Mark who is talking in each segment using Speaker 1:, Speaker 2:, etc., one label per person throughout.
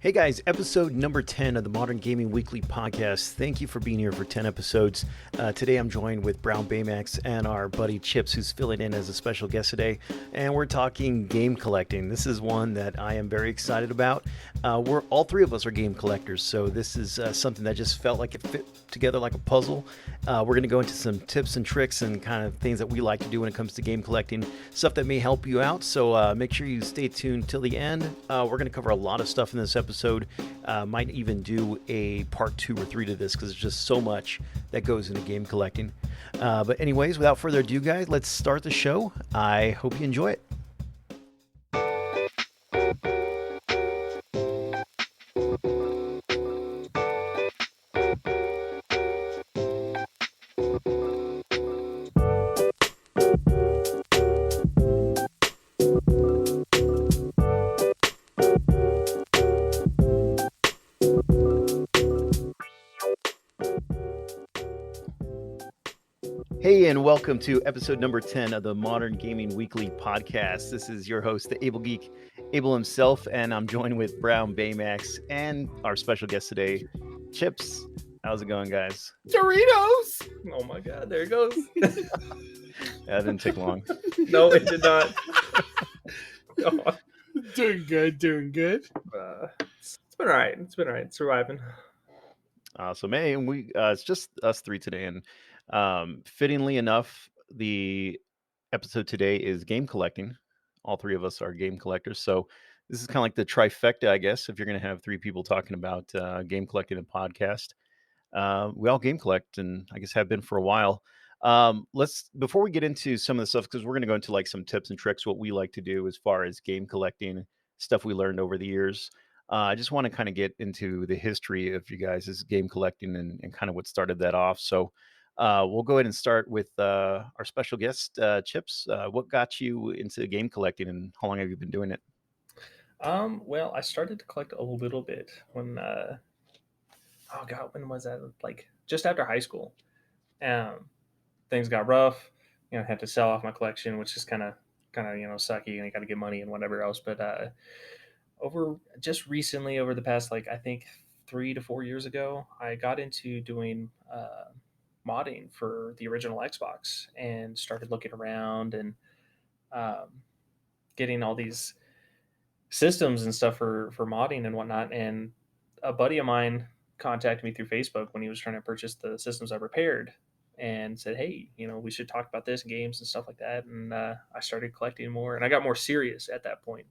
Speaker 1: Hey guys, episode number 10 of the Modern Gaming Weekly podcast. Thank you for being here for 10 episodes. Today I'm joined with Brownbaymax and our buddy Chips, who's filling in as a special guest today. And we're talking game collecting. This is one that I am very excited about. We're all three of us are game collectors, so this is something that just felt like it fit together like a puzzle. We're going to go into some tips and tricks and kind of things that we like to do when it comes to game collecting, stuff that may help you out. So make sure you stay tuned till the end. We're going to cover a lot of stuff in this episode. Might even do a part 2 or 3 to this because there's just so much that goes into game collecting. But anyways, without further ado, guys, let's start the show. I hope you enjoy it. Hey, and welcome to episode number 10 of the Modern Gaming Weekly podcast. This is your host, the Able Geek, Able himself, and I'm joined with Brownbaymax and our special guest today, Chips. How's it going, guys?
Speaker 2: Doritos! Oh my god, there it goes.
Speaker 1: That didn't take long.
Speaker 2: No, it did not.
Speaker 3: Doing good.
Speaker 2: It's been alright. Surviving.
Speaker 1: Awesome. Hey, and it's just us three today, and fittingly enough, the episode today is game collecting. All three of us are game collectors, so this is kind of like the trifecta, I guess, if you're going to have three people talking about game collecting and podcast. We all game collect, and I guess have been for a while. Before we get into some of the stuff, because we're going to go into like some tips and tricks, what we like to do as far as game collecting, stuff we learned over the years. I just want to kind of get into the history of you guys' game collecting and kind of what started that off. So we'll go ahead and start with our special guest, Chips. What got you into game collecting, and how long have you been doing it?
Speaker 2: Well, I started to collect a little bit when when was that? Like just after high school. Things got rough. I had to sell off my collection, which is kind of sucky, and you got to get money and whatever else. But just recently, over the past I think 3 to 4 years ago, I got into doing modding for the original Xbox and started looking around and getting all these systems and stuff for modding and whatnot. And a buddy of mine contacted me through Facebook when he was trying to purchase the systems I repaired and said, hey, we should talk about this, games and stuff like that. And I started collecting more, and I got more serious at that point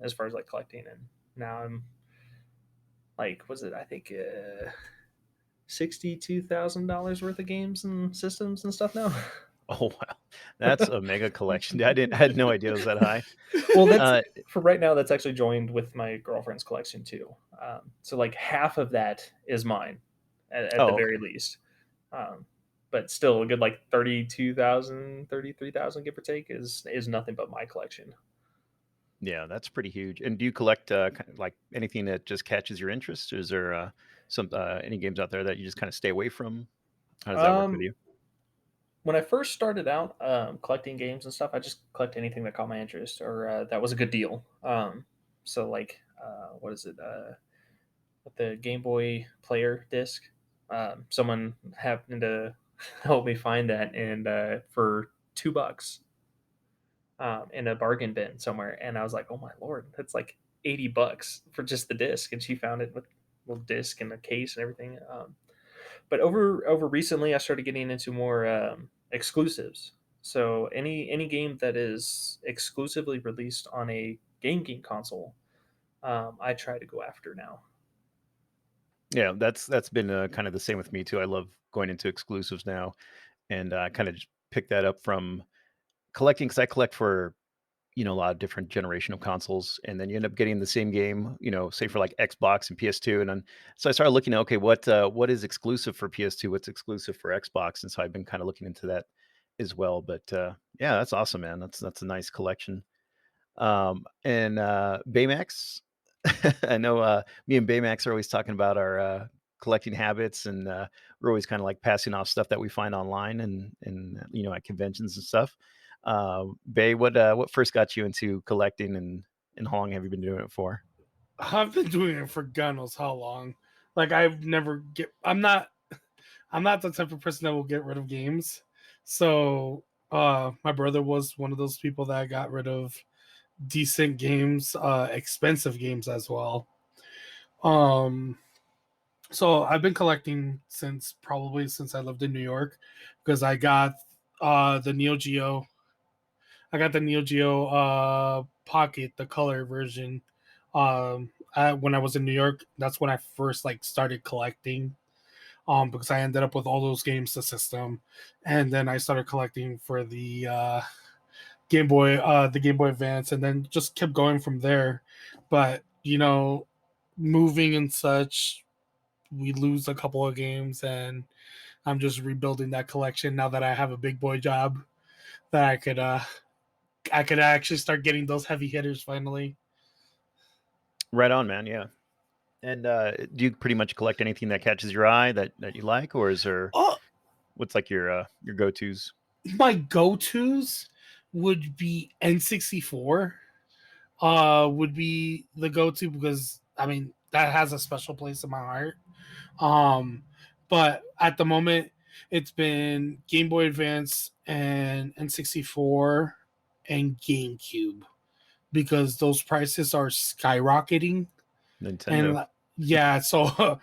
Speaker 2: as far as collecting. And now I'm I think $62,000 worth of games and systems and stuff now.
Speaker 1: Oh wow, that's a mega collection. I had no idea it was that high.
Speaker 2: Well, that's for right now. That's actually joined with my girlfriend's collection too. So half of that is mine at the very least. But still a good 32,000, 33,000 give or take is nothing but my collection.
Speaker 1: Yeah, that's pretty huge. And do you collect anything that just catches your interest? Or is there any games out there that you just kind of stay away from? How does that work with you?
Speaker 2: When I first started out collecting games and stuff, I just collect anything that caught my interest or that was a good deal. What is it? The Game Boy Player disc. Someone happened to help me find that, and for $2 in a bargain bin somewhere, and I was like, "Oh my lord, that's like $80 for just the disc." And she found it with a little disc and a case and everything. But over recently, I started getting into more exclusives. So any game that is exclusively released on a game console, I try to go after now.
Speaker 1: Yeah, that's been kind of the same with me too. I love going into exclusives now, and I kind of just pick that up from collecting because I collect for a lot of different generation of consoles, and then you end up getting the same game, say for Xbox and PS2, and then so I started looking at what is exclusive for PS2, what's exclusive for Xbox, and so I've been kind of looking into that as well. But yeah, that's awesome, man. That's a nice collection. And Baymax, I know me and Baymax are always talking about our collecting habits, and we're always kind of passing off stuff that we find online and at conventions and stuff. Bay, what first got you into collecting, and how long have you been doing it for?
Speaker 3: I've been doing it for God knows how long. Like I've never get. I'm not the type of person that will get rid of games. So my brother was one of those people that got rid of decent games, expensive games as well. Um, so I've been collecting since I lived in New York because I got the Neo Geo. I got the Neo Geo Pocket, the color version. When I was in New York, that's when I first like started collecting. Because I ended up with all those games to system, and then I started collecting for the Game Boy Advance, and then just kept going from there. But moving and such, we lose a couple of games, and I'm just rebuilding that collection now that I have a big boy job that I could actually start getting those heavy hitters finally.
Speaker 1: Right on, man. Yeah. And do you pretty much collect anything that catches your eye that you like, or is there
Speaker 3: Oh,
Speaker 1: what's like your go tos?
Speaker 3: my go tos would be N64. Would be the go to because I mean that has a special place in my heart. Um, but at the moment, it's been Game Boy Advance and N64 and GameCube because those prices are skyrocketing.
Speaker 1: Nintendo.
Speaker 3: And yeah, so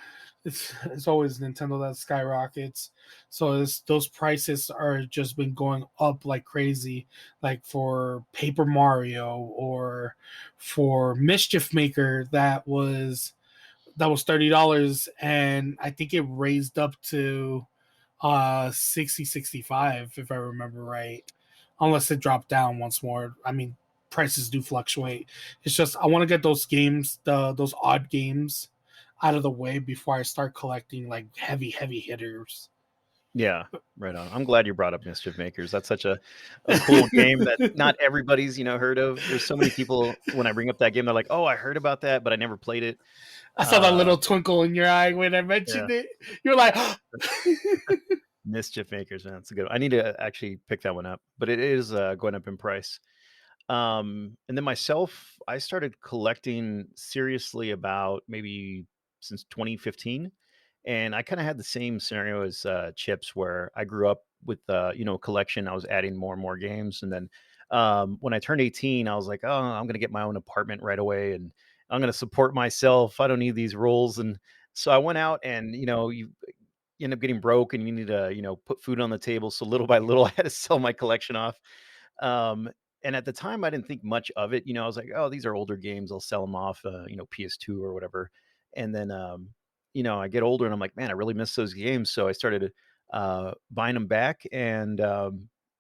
Speaker 3: it's always Nintendo that skyrockets. So those prices are just been going up like crazy, like for Paper Mario or for Mischief Maker that was $30, and I think it raised up to 60-65 if I remember right, unless it dropped down once more. I mean, prices do fluctuate. It's just I want to get those games, those odd games, out of the way before I start collecting like heavy hitters.
Speaker 1: Yeah, right on. I'm glad you brought up Mischief Makers. That's such a cool game that not everybody's heard of. There's so many people when I bring up that game, they're like, "Oh, I heard about that, but I never played it."
Speaker 3: I saw that
Speaker 1: Uh,
Speaker 3: little twinkle in your eye when I
Speaker 1: yeah,
Speaker 3: mentioned it. You're like,
Speaker 1: Mischief Makers, man, it's a good one. I need to actually pick that one up, but it is going up in price. And then myself, I started collecting seriously about maybe since 2015. And I kind of had the same scenario as Chips, where I grew up with a collection. I was adding more and more games, and then when I turned 18, I was like, oh, I'm gonna get my own apartment right away, and I'm gonna support myself. I don't need these rules, and so I went out, and you end up getting broke, and you need to put food on the table. So little by little, I had to sell my collection off. um, and at the time, I didn't think much of it. I was like, "Oh, these are older games. I'll sell them off, PS2 or whatever." And then, I get older, and I'm like, "Man, I really miss those games." So I started buying them back, and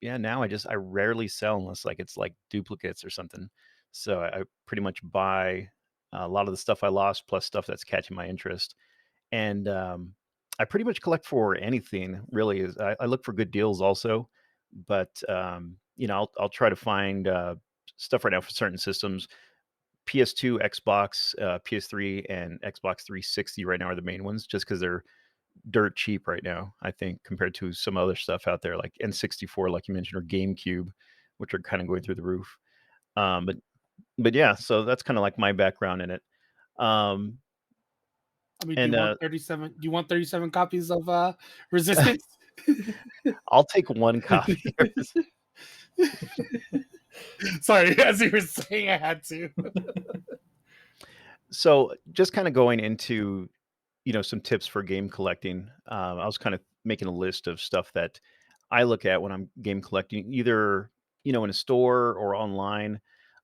Speaker 1: yeah, now I rarely sell unless like it's like duplicates or something. So I pretty much buy a lot of the stuff I lost plus stuff that's catching my interest. And I pretty much collect for anything really. Is I look for good deals also, but I'll try to find stuff right now for certain systems. PS2, Xbox, PS3, and Xbox 360 right now are the main ones, just because they're dirt cheap right now. I think compared to some other stuff out there like N64, like you mentioned, or GameCube, which are kind of going through the roof. Um, but but yeah, so that's kind of like my background in it. Um,
Speaker 3: I mean,
Speaker 1: and
Speaker 3: 37 copies of Resistance?
Speaker 1: I'll take one copy.
Speaker 3: Sorry, as you were saying, I had to.
Speaker 1: So, just kinda going into, some tips for game collecting. I was kind of making a list of stuff that I look at when I'm game collecting, either, in a store or online.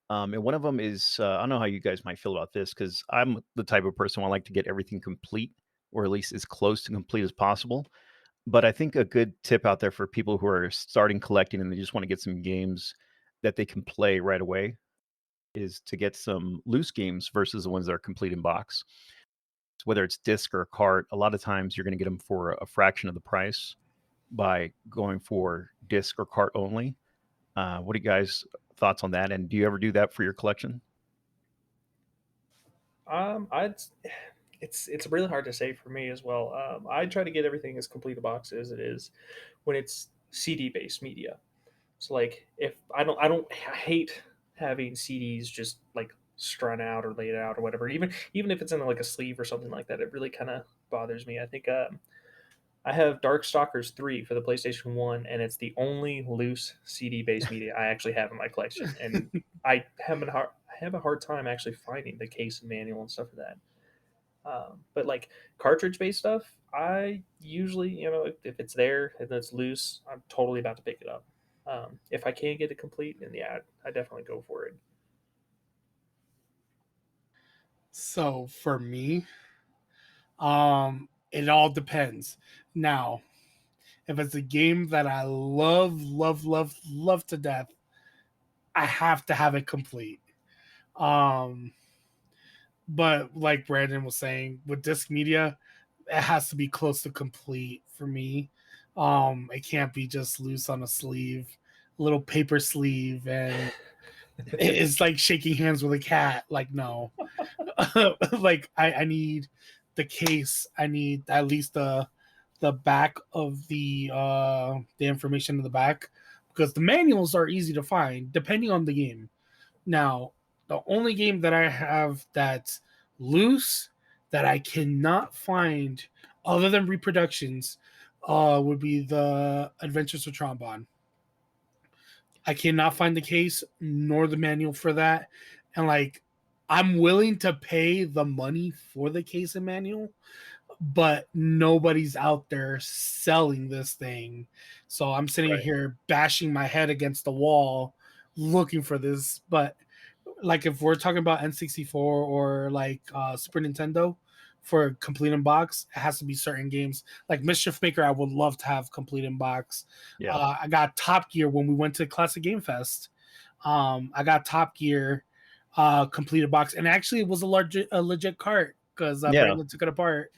Speaker 1: And one of them is, I don't know how you guys might feel about this, because 'cause I'm the type of person who I like to get everything complete, or at least as close to complete as possible. But I think a good tip out there for people who are starting collecting and they just wanna get some games that they can play right away is to get some loose games versus the ones that are complete in box. So whether it's disc or cart, a lot of times you're going to get them for a fraction of the price by going for disc or cart only. What are you guys' thoughts on that? And do you ever do that for your collection?
Speaker 2: I'd it's really hard to say for me as well. I try to get everything as complete a box as it is when it's CD based media. So like if I don't I hate having CDs just like strung out or laid out or whatever. Even if it's in like a sleeve or something like that, it really kind of bothers me. I think I have Darkstalkers 3 for the PlayStation 1, and it's the only loose CD based media I actually have in my collection. And I have a hard time actually finding the case and manual and stuff for that. But like cartridge based stuff, I usually, if it's there and it's loose, I'm totally about to pick it up. If I can't get it complete, then yeah, I definitely go for it.
Speaker 3: So for me, it all depends. Now, if it's a game that I love, love, love, love to death, I have to have it complete. Um, but like Brandon was saying, with disc media, it has to be close to complete for me. It can't be just loose on a sleeve, little paper sleeve, and it's like shaking hands with a cat. Like, no. Like I need the case. I need at least the back of the information in the back, because the manuals are easy to find depending on the game. Now, the only game that I have that's loose that I cannot find other than reproductions would be the Adventures of Trombone. I cannot find the case nor the manual for that. And like, I'm willing to pay the money for the case and manual, but nobody's out there selling this thing. So I'm sitting
Speaker 2: Right.
Speaker 3: here bashing my head against the wall looking for this. But like, if we're talking about N64 or like Super Nintendo for complete in box, it has to be certain games. Like Mischief Maker, I would love to have complete in box.
Speaker 1: Yeah.
Speaker 3: I got Top Gear when we went to Classic Game Fest. I got Top Gear completed box, and actually it was a legit cart because
Speaker 1: Yeah.
Speaker 3: Brandon took it apart.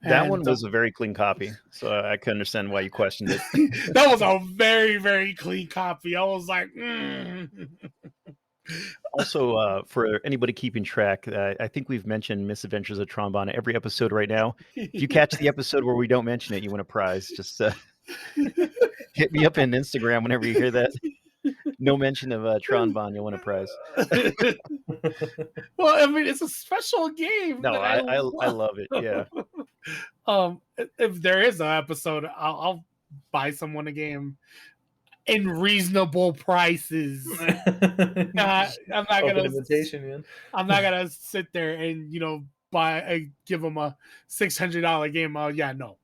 Speaker 1: That one
Speaker 3: And
Speaker 1: was a very clean copy, so I can understand why you questioned it.
Speaker 3: that was a very, very clean copy. I was like,
Speaker 1: Also, for anybody keeping track, I think we've mentioned Misadventures of Trombone every episode right now. If you catch the episode where we don't mention it, you win a prize. Just hit me up on Instagram whenever you hear that. No mention of Trombone, you'll win a prize.
Speaker 3: well, I mean, it's a special game
Speaker 1: No,
Speaker 3: that I
Speaker 1: I
Speaker 3: love.
Speaker 1: love it. Yeah.
Speaker 3: If there is an episode, I'll buy someone a game in reasonable prices. I'm not
Speaker 2: Open
Speaker 3: gonna.
Speaker 2: invitation, man.
Speaker 3: I'm not gonna sit there and give them a $600 game. Oh yeah, no.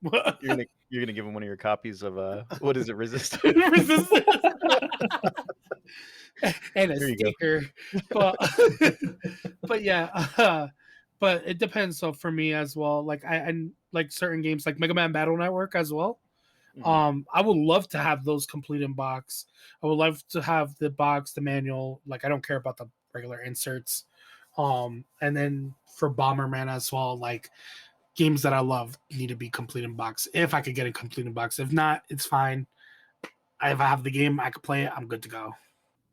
Speaker 1: You're gonna give him one of your copies of what is it, Resist?
Speaker 3: Resistance. And a
Speaker 1: There you go.
Speaker 3: sticker, but but yeah, but it depends. So for me as well, like I like certain games like Mega Man Battle Network as well.
Speaker 1: Mhm.
Speaker 3: I would love to have those complete in box. I would love to have the box, the manual. Like I don't care about the regular inserts. And then for Bomberman as well, like games that I love need to be complete in box. If I could get a complete in box, if not, it's fine. If I have the game, I could play it. I'm good to go.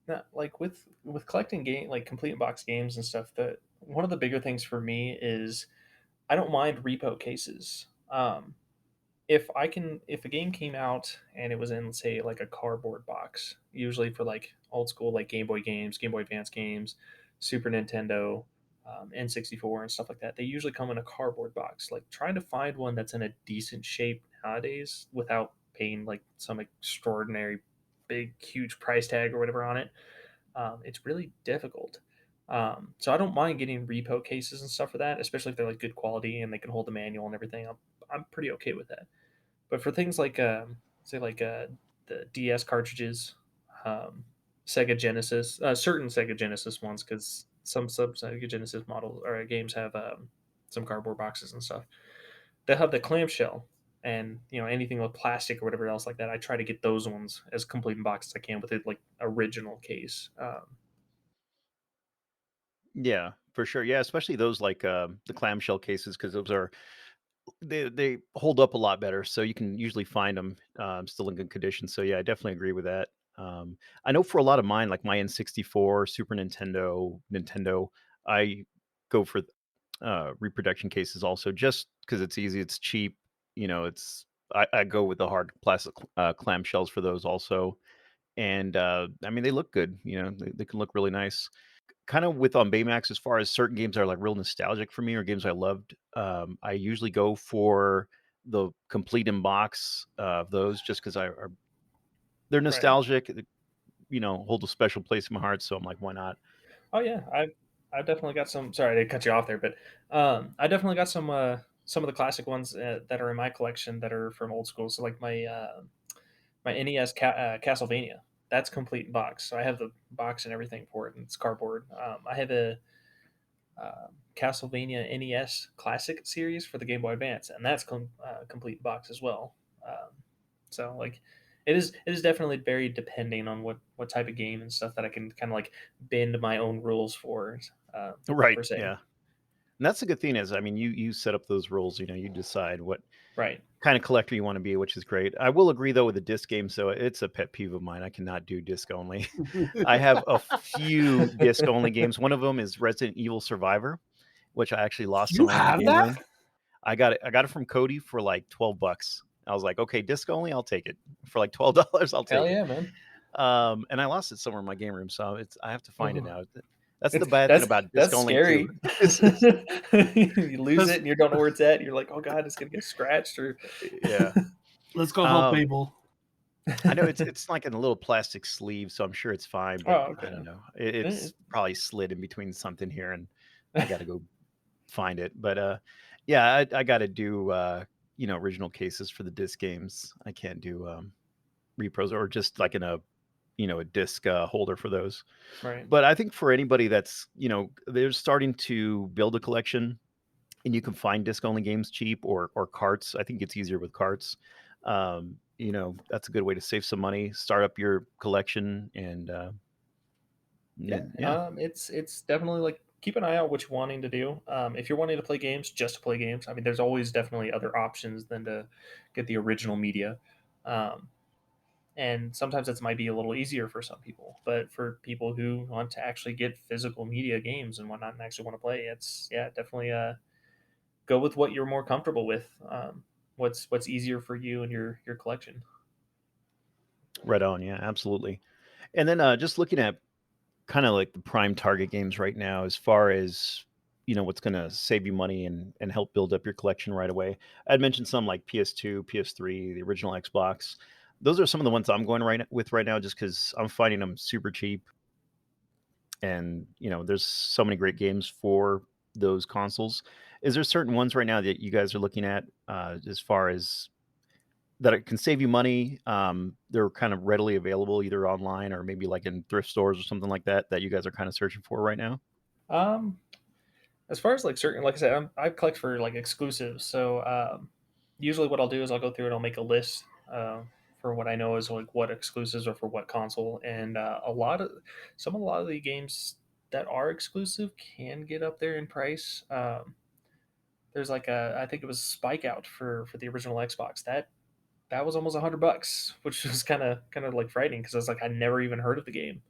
Speaker 2: Now, like with collecting game like complete box games and stuff, that one of the bigger things for me is I don't mind repo cases. If a game came out and it was in, say, like a cardboard box, usually for like old school like Game Boy games, Game Boy Advance games, Super Nintendo, N64 and stuff like that, they usually come in a cardboard box. Like trying to find one that's in a decent shape nowadays without paying like some extraordinary big huge price tag or whatever on it, it's really difficult. So I don't mind getting repo cases and stuff for that, especially if they're like good quality and they can hold the manual and everything. I'm pretty okay with that. But for things like, say, like the DS cartridges, um, Sega Genesis, certain Sega Genesis ones, because some sub Sega Genesis models or games have some cardboard boxes and stuff. They have the clamshell, and anything with plastic or whatever else like that. I try to get those ones as complete in box as I can with it, like original case.
Speaker 1: Yeah, for sure. Yeah, especially those like the clamshell cases, because those are they hold up a lot better, so you can usually find them still in good condition. So yeah, I definitely agree with that. I know for a lot of mine, like my N64, Super Nintendo, I go for reproduction cases also, just because it's easy, it's cheap. It's I go with the hard plastic clamshells for those also, and I mean they look good. They can look really nice. kind of with on Baymax, as far as certain games that are like real nostalgic for me or games I loved, I usually go for the complete in box of those just because they're
Speaker 2: Right.
Speaker 1: nostalgic, hold a special place in my heart. So I'm like, why not?
Speaker 2: Oh yeah, I've definitely got some. Sorry to cut you off there, but I definitely got some of the classic ones that are in my collection that are from old school. So like my NES Castlevania, that's complete in box. So I have the box and everything for it, and it's cardboard. I have a Castlevania NES Classic series for the Game Boy Advance, and that's complete in box as well. Um, so like it is definitely very depending on what type of game and stuff that I can kind of like bend my own rules for,
Speaker 1: Right.
Speaker 2: per se.
Speaker 1: Yeah. And that's the good thing is, I mean, you set up those rules. You decide what
Speaker 2: Right.
Speaker 1: kind of collector you want to be, which is great. I will agree though with the disc game. So it's a pet peeve of mine. I cannot do disc only. I have a few disc only games. One of them is Resident Evil Survivor, which I actually lost
Speaker 3: You
Speaker 1: someone in my
Speaker 3: have
Speaker 1: game
Speaker 3: that?
Speaker 1: room. I got it from Cody for like $12. I was like, okay, disc only, I'll take it. For like $12, I'll
Speaker 2: Hell
Speaker 1: take it.
Speaker 2: yeah, man.
Speaker 1: And I lost it somewhere in my game room, so I have to find it
Speaker 3: Oh,
Speaker 1: now. That's the
Speaker 2: It's
Speaker 1: bad thing about disc
Speaker 2: that's
Speaker 1: only too.
Speaker 2: scary. You lose it
Speaker 3: let's
Speaker 2: and you don't know where it's at. You're like, oh god, it's gonna get scratched or.
Speaker 1: Yeah.
Speaker 3: let's go help
Speaker 1: Um,
Speaker 3: Mabel.
Speaker 1: I know it's like in a little plastic sleeve, so I'm sure it's fine, but
Speaker 2: Oh,
Speaker 1: I
Speaker 2: okay.
Speaker 1: don't know.
Speaker 2: Eh,
Speaker 1: It's probably slid in between something here, and I got to go find it. But yeah, I got to do original cases for the disc games. I can't do repros or just like in a disc holder for those.
Speaker 2: Right.
Speaker 1: But I think for anybody that's they're starting to build a collection, and you can find disc only games cheap or carts. I think it's easier with carts. That's a good way to save some money, start up your collection, and
Speaker 2: Yeah.
Speaker 1: yeah.
Speaker 2: It's definitely like keep an eye out what you're wanting to do. If you're wanting to play games, just to play games. I mean, there's always definitely other options than to get the original media. Um, and sometimes that might be a little easier for some people, but for people who want to actually get physical media games and whatnot and actually want to play, it's yeah, definitely go with what you're more comfortable with. What's easier for you and your collection.
Speaker 1: Right on. Yeah, absolutely. And then just looking at kind of like the prime target games right now, as far as what's going to save you money and help build up your collection right away. I'd mentioned some like PS2, PS3, the original Xbox. Those are some of the ones I'm going right now, just because I'm finding them super cheap, and there's so many great games for those consoles. Is there certain ones right now that you guys are looking at, as far as that it can save you money? They're kind of readily available either online or maybe like in thrift stores or something like that you guys are kind of searching for right now.
Speaker 2: Um, as far as like certain, like I said, I collect for like exclusives. So usually what I'll do is I'll go through and I'll make a list for what I know is like what exclusives are for what console, and a lot of the games that are exclusive can get up there in price. There's like I think it was Spike Out for the original Xbox. That was almost $100, which was kind of like frightening because I was like I never even heard of the game.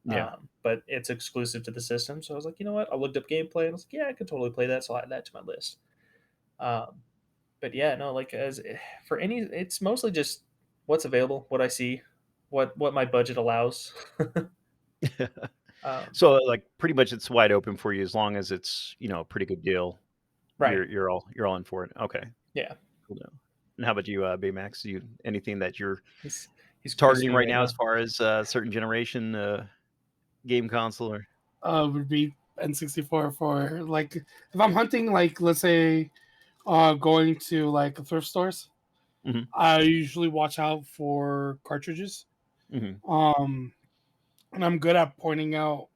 Speaker 1: Yeah.
Speaker 2: But it's exclusive to the system. So I was like, you know what? I looked up gameplay and I was like, yeah, I could totally play that. So I'll add that to my list. Um, but yeah, no, like for any, it's mostly just what's available, what I see, what my budget allows. um,
Speaker 1: So like pretty much it's wide open for you as long as it's a pretty good deal.
Speaker 2: right.
Speaker 1: You're all in for it. Okay.
Speaker 2: Yeah.
Speaker 1: Cool. Deal. And how about you, Baymax? You anything that you're
Speaker 2: He's he's quizzing
Speaker 1: targeting
Speaker 2: me
Speaker 1: right
Speaker 2: right
Speaker 1: now as
Speaker 2: now.
Speaker 1: far as certain generation game console or?
Speaker 3: Would be N64 for like if I'm hunting, like let's say going to like thrift stores,
Speaker 1: Hmm.
Speaker 3: I usually watch out for cartridges.
Speaker 1: Hmm.
Speaker 3: Um and I'm good at pointing out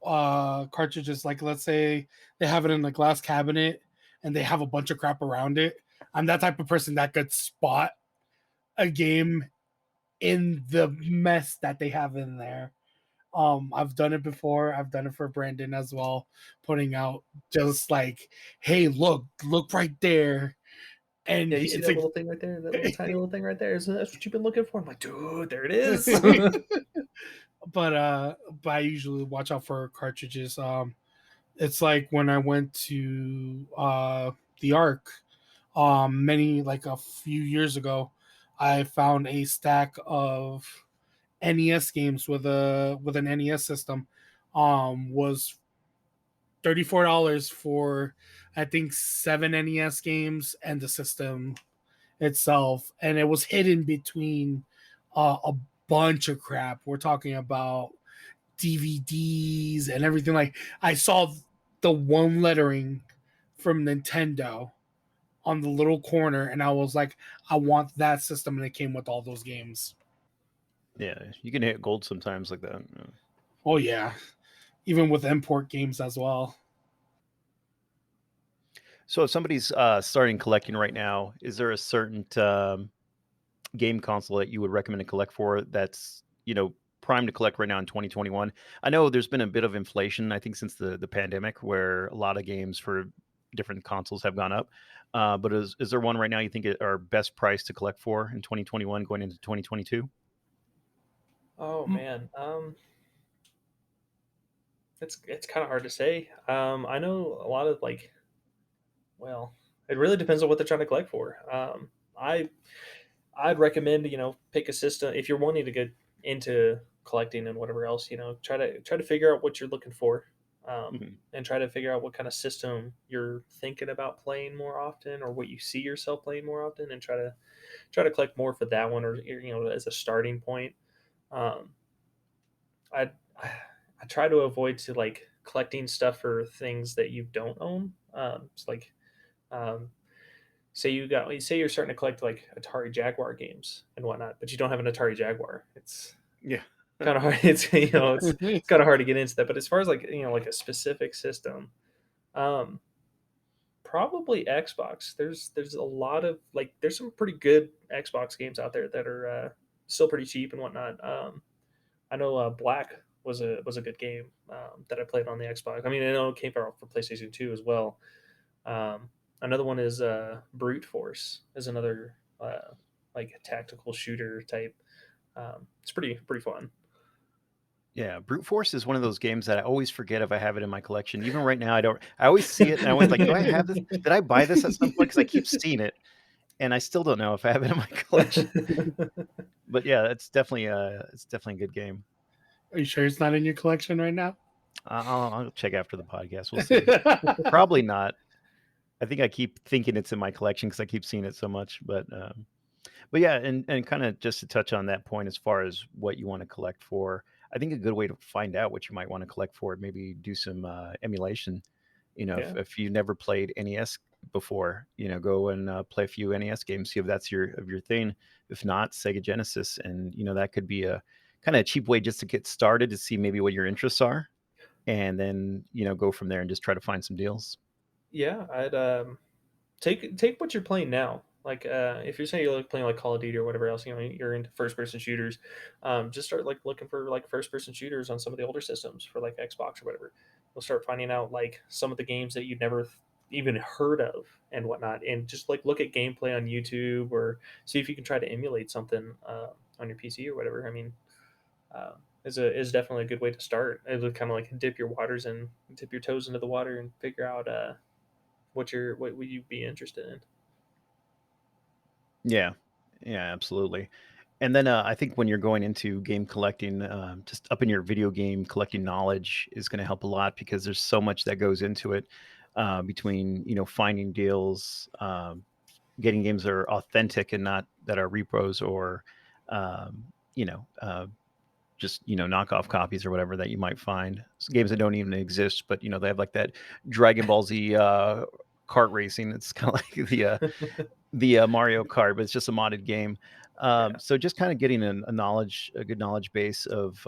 Speaker 3: cartridges, like let's say they have it in a glass cabinet and they have a bunch of crap around it. I'm that type of person that could spot a game in the mess that they have in there. I've done it before. I've done it for Brandon as well, putting out just like, hey, look right there. And
Speaker 2: Yeah, you see
Speaker 3: it's
Speaker 2: that
Speaker 3: like
Speaker 2: little thing right there, that little tiny little thing right there. Isn't that what you've been looking for? I'm like, dude, there it is.
Speaker 3: but I usually watch out for cartridges. It's like when I went to the Ark, many like a few years ago, I found a stack of NES games with an NES system. Was $34 for I think 7 NES games and the system itself, and it was hidden between a bunch of crap. We're talking about DVDs and everything. Like I saw the one lettering from Nintendo on the little corner, and I was like, I want that system, and it came with all those games.
Speaker 1: Yeah, you can hit gold sometimes like that. Yeah.
Speaker 3: Oh yeah, even with import games as well.
Speaker 1: So if somebody's starting collecting right now, is there a certain game console that you would recommend to collect for that's prime to collect right now in 2021? I know there's been a bit of inflation, I think, since the pandemic, where a lot of games for different consoles have gone up. But is there one right now you think are best price to collect for in 2021 going into 2022?
Speaker 2: Oh man, it's kind of hard to say. I know a lot of like, well, it really depends on what they're trying to collect for. I I'd recommend pick a system if you're wanting to get into collecting and whatever else. Try to figure out what you're looking for,
Speaker 1: Mhm.
Speaker 2: and try to figure out what kind of system you're thinking about playing more often, or what you see yourself playing more often, and try to collect more for that one, or as a starting point. Um, I I try to avoid to like collecting stuff for things that you don't own. It's like um, say you're starting to collect like Atari Jaguar games and whatnot, but you don't have an Atari Jaguar. It's
Speaker 1: Yeah.
Speaker 2: kind of hard. It's kind of hard to get into that. But as far as like like a specific system, um, probably Xbox. There's a lot of like there's some pretty good Xbox games out there that are still pretty cheap and whatnot. I know Black was a good game that I played on the Xbox. I mean, I know it came out for PlayStation 2 as well. Um, Another one is Brute Force is another like a tactical shooter type. It's pretty fun.
Speaker 1: Yeah, Brute Force is one of those games that I always forget if I have it in my collection. Even right now, I don't. I always see it, and I always like, "Do I have this? Did I buy this at some point?" Because I keep seeing it, and I still don't know if I have it in my collection. But yeah, it's definitely a good game.
Speaker 3: Are you sure it's not in your collection right now?
Speaker 1: I'll check after the podcast. We'll see. Probably not. I think I keep thinking it's in my collection because I keep seeing it so much. But yeah, and kind of just to touch on that point as far as what you want to collect for, I think a good way to find out what you might want to collect for, maybe do some emulation.
Speaker 2: Yeah,
Speaker 1: If you never played NES before, go and play a few NES games, see if that's your thing. If not, Sega Genesis, and that could be a kind of a cheap way just to get started to see maybe what your interests are, and then go from there and just try to find some deals.
Speaker 2: yeah. I'd take what you're playing now. Like if you're saying you're like playing like Call of Duty or whatever else, you're into first person shooters. Just start like looking for like first person shooters on some of the older systems for like Xbox or whatever. You'll start finding out like some of the games that you've never even heard of and whatnot, and just like look at gameplay on YouTube or see if you can try to emulate something on your PC or whatever. I mean, uh, is definitely a good way to start. It would kind of like dip your toes into the water and figure out what would you be interested in.
Speaker 1: Yeah, yeah, absolutely. And then I think when you're going into game collecting, just up in your video game collecting knowledge is going to help a lot because there's so much that goes into it between finding deals, getting games that are authentic and not that are repros or um, you know uh, just knockoff copies or whatever that you might find. Games that don't even exist, but they have like that Dragon Ball Z kart racing. It's kind of like the Mario Kart, but it's just a modded game.
Speaker 2: Yeah.
Speaker 1: So just kind of getting a good knowledge base of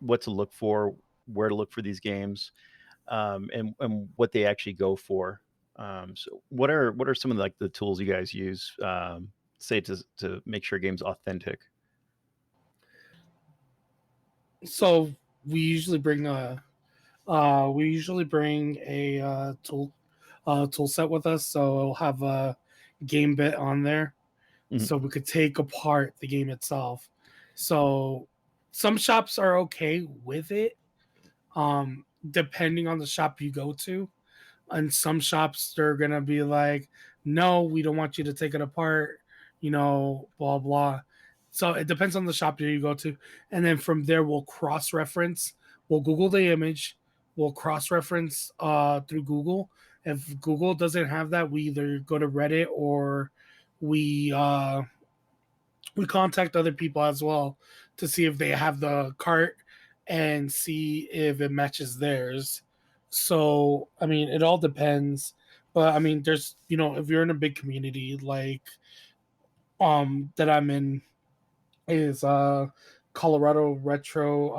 Speaker 1: what to look for, where to look for these games, and what they actually go for. So what are some of like the tools you guys use, say to make sure a game's authentic?
Speaker 3: So we usually bring a tool set with us, so it'll have a game bit on there,
Speaker 1: Mhm.
Speaker 3: so we could take apart the game itself. So some shops are okay with it, depending on the shop you go to. And some shops they're gonna be like, no, we don't want you to take it apart, blah blah. So it depends on the shop that you go to, and then from there we'll cross reference. We'll Google the image, we'll cross-reference through Google. If Google doesn't have that, we either go to Reddit or we we contact other people as well to see if they have the cart and see if it matches theirs. So, I mean, it all depends. But I mean, there's, if you're in a big community like that I'm in is Colorado retro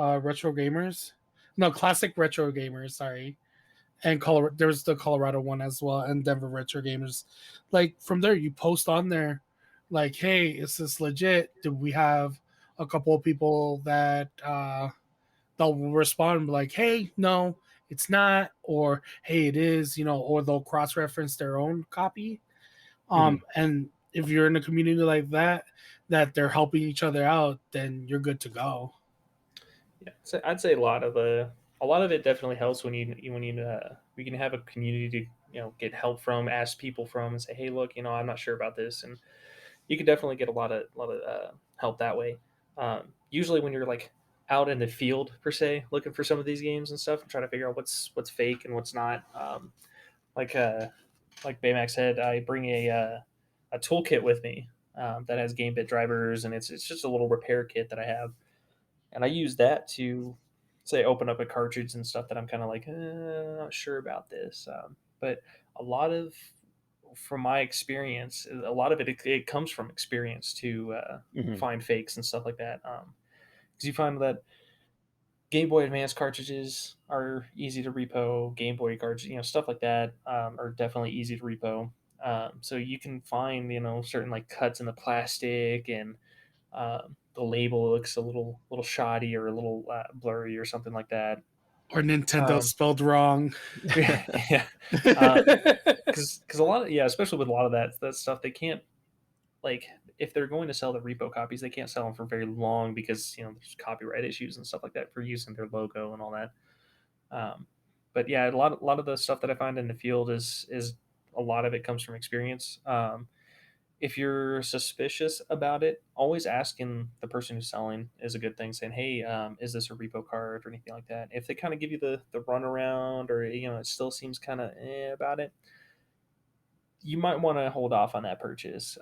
Speaker 3: gamers. No, classic retro gamers, sorry. And Colorado, there's the Colorado one as well, and Denver retro gamers. Like from there, you post on there, like, "Hey, is this legit? Do we have a couple of people that they'll respond like, hey, no, it's not, or hey, it is, or they'll cross reference their own copy. And if you're in a community like that they're helping each other out, then you're good to go.
Speaker 2: Yeah, so I'd say a lot of it definitely helps when we can have a community to get help from, ask people from, and say, hey, look, I'm not sure about this, and you can definitely get a lot of help that way. Usually, when you're like out in the field per se, looking for some of these games and stuff, and trying to figure out what's fake and what's not. Like uh, like Baymax said, I bring a toolkit with me that has game bit drivers, and it's just a little repair kit that I have, and I use that to say open up a cartridge and stuff that I'm kind of like not sure about this. But a lot of from my experience, a lot of it comes from experience to find fakes and stuff like that. Because you find that Game Boy Advance cartridges are easy to repo. Game Boy cartridges, stuff like that, are definitely easy to repo. So you can find, certain like cuts in the plastic, and the label looks a little shoddy or a little blurry or something like that.
Speaker 3: Or Nintendo
Speaker 2: Um,
Speaker 3: spelled wrong.
Speaker 2: yeah, because a lot of, especially with a lot of that stuff, they can't, like, if they're going to sell the repo copies, they can't sell them for very long because there's copyright issues and stuff like that for using their logo and all that. Um, but yeah, a lot of the stuff that I find in the field is a lot of it comes from experience. If you're suspicious about it, always asking the person who's selling is a good thing. Saying, "Hey, is this a repo card or anything like that?" If they kind of give you the runaround, or it still seems kind of about it, you might want to hold off on that purchase.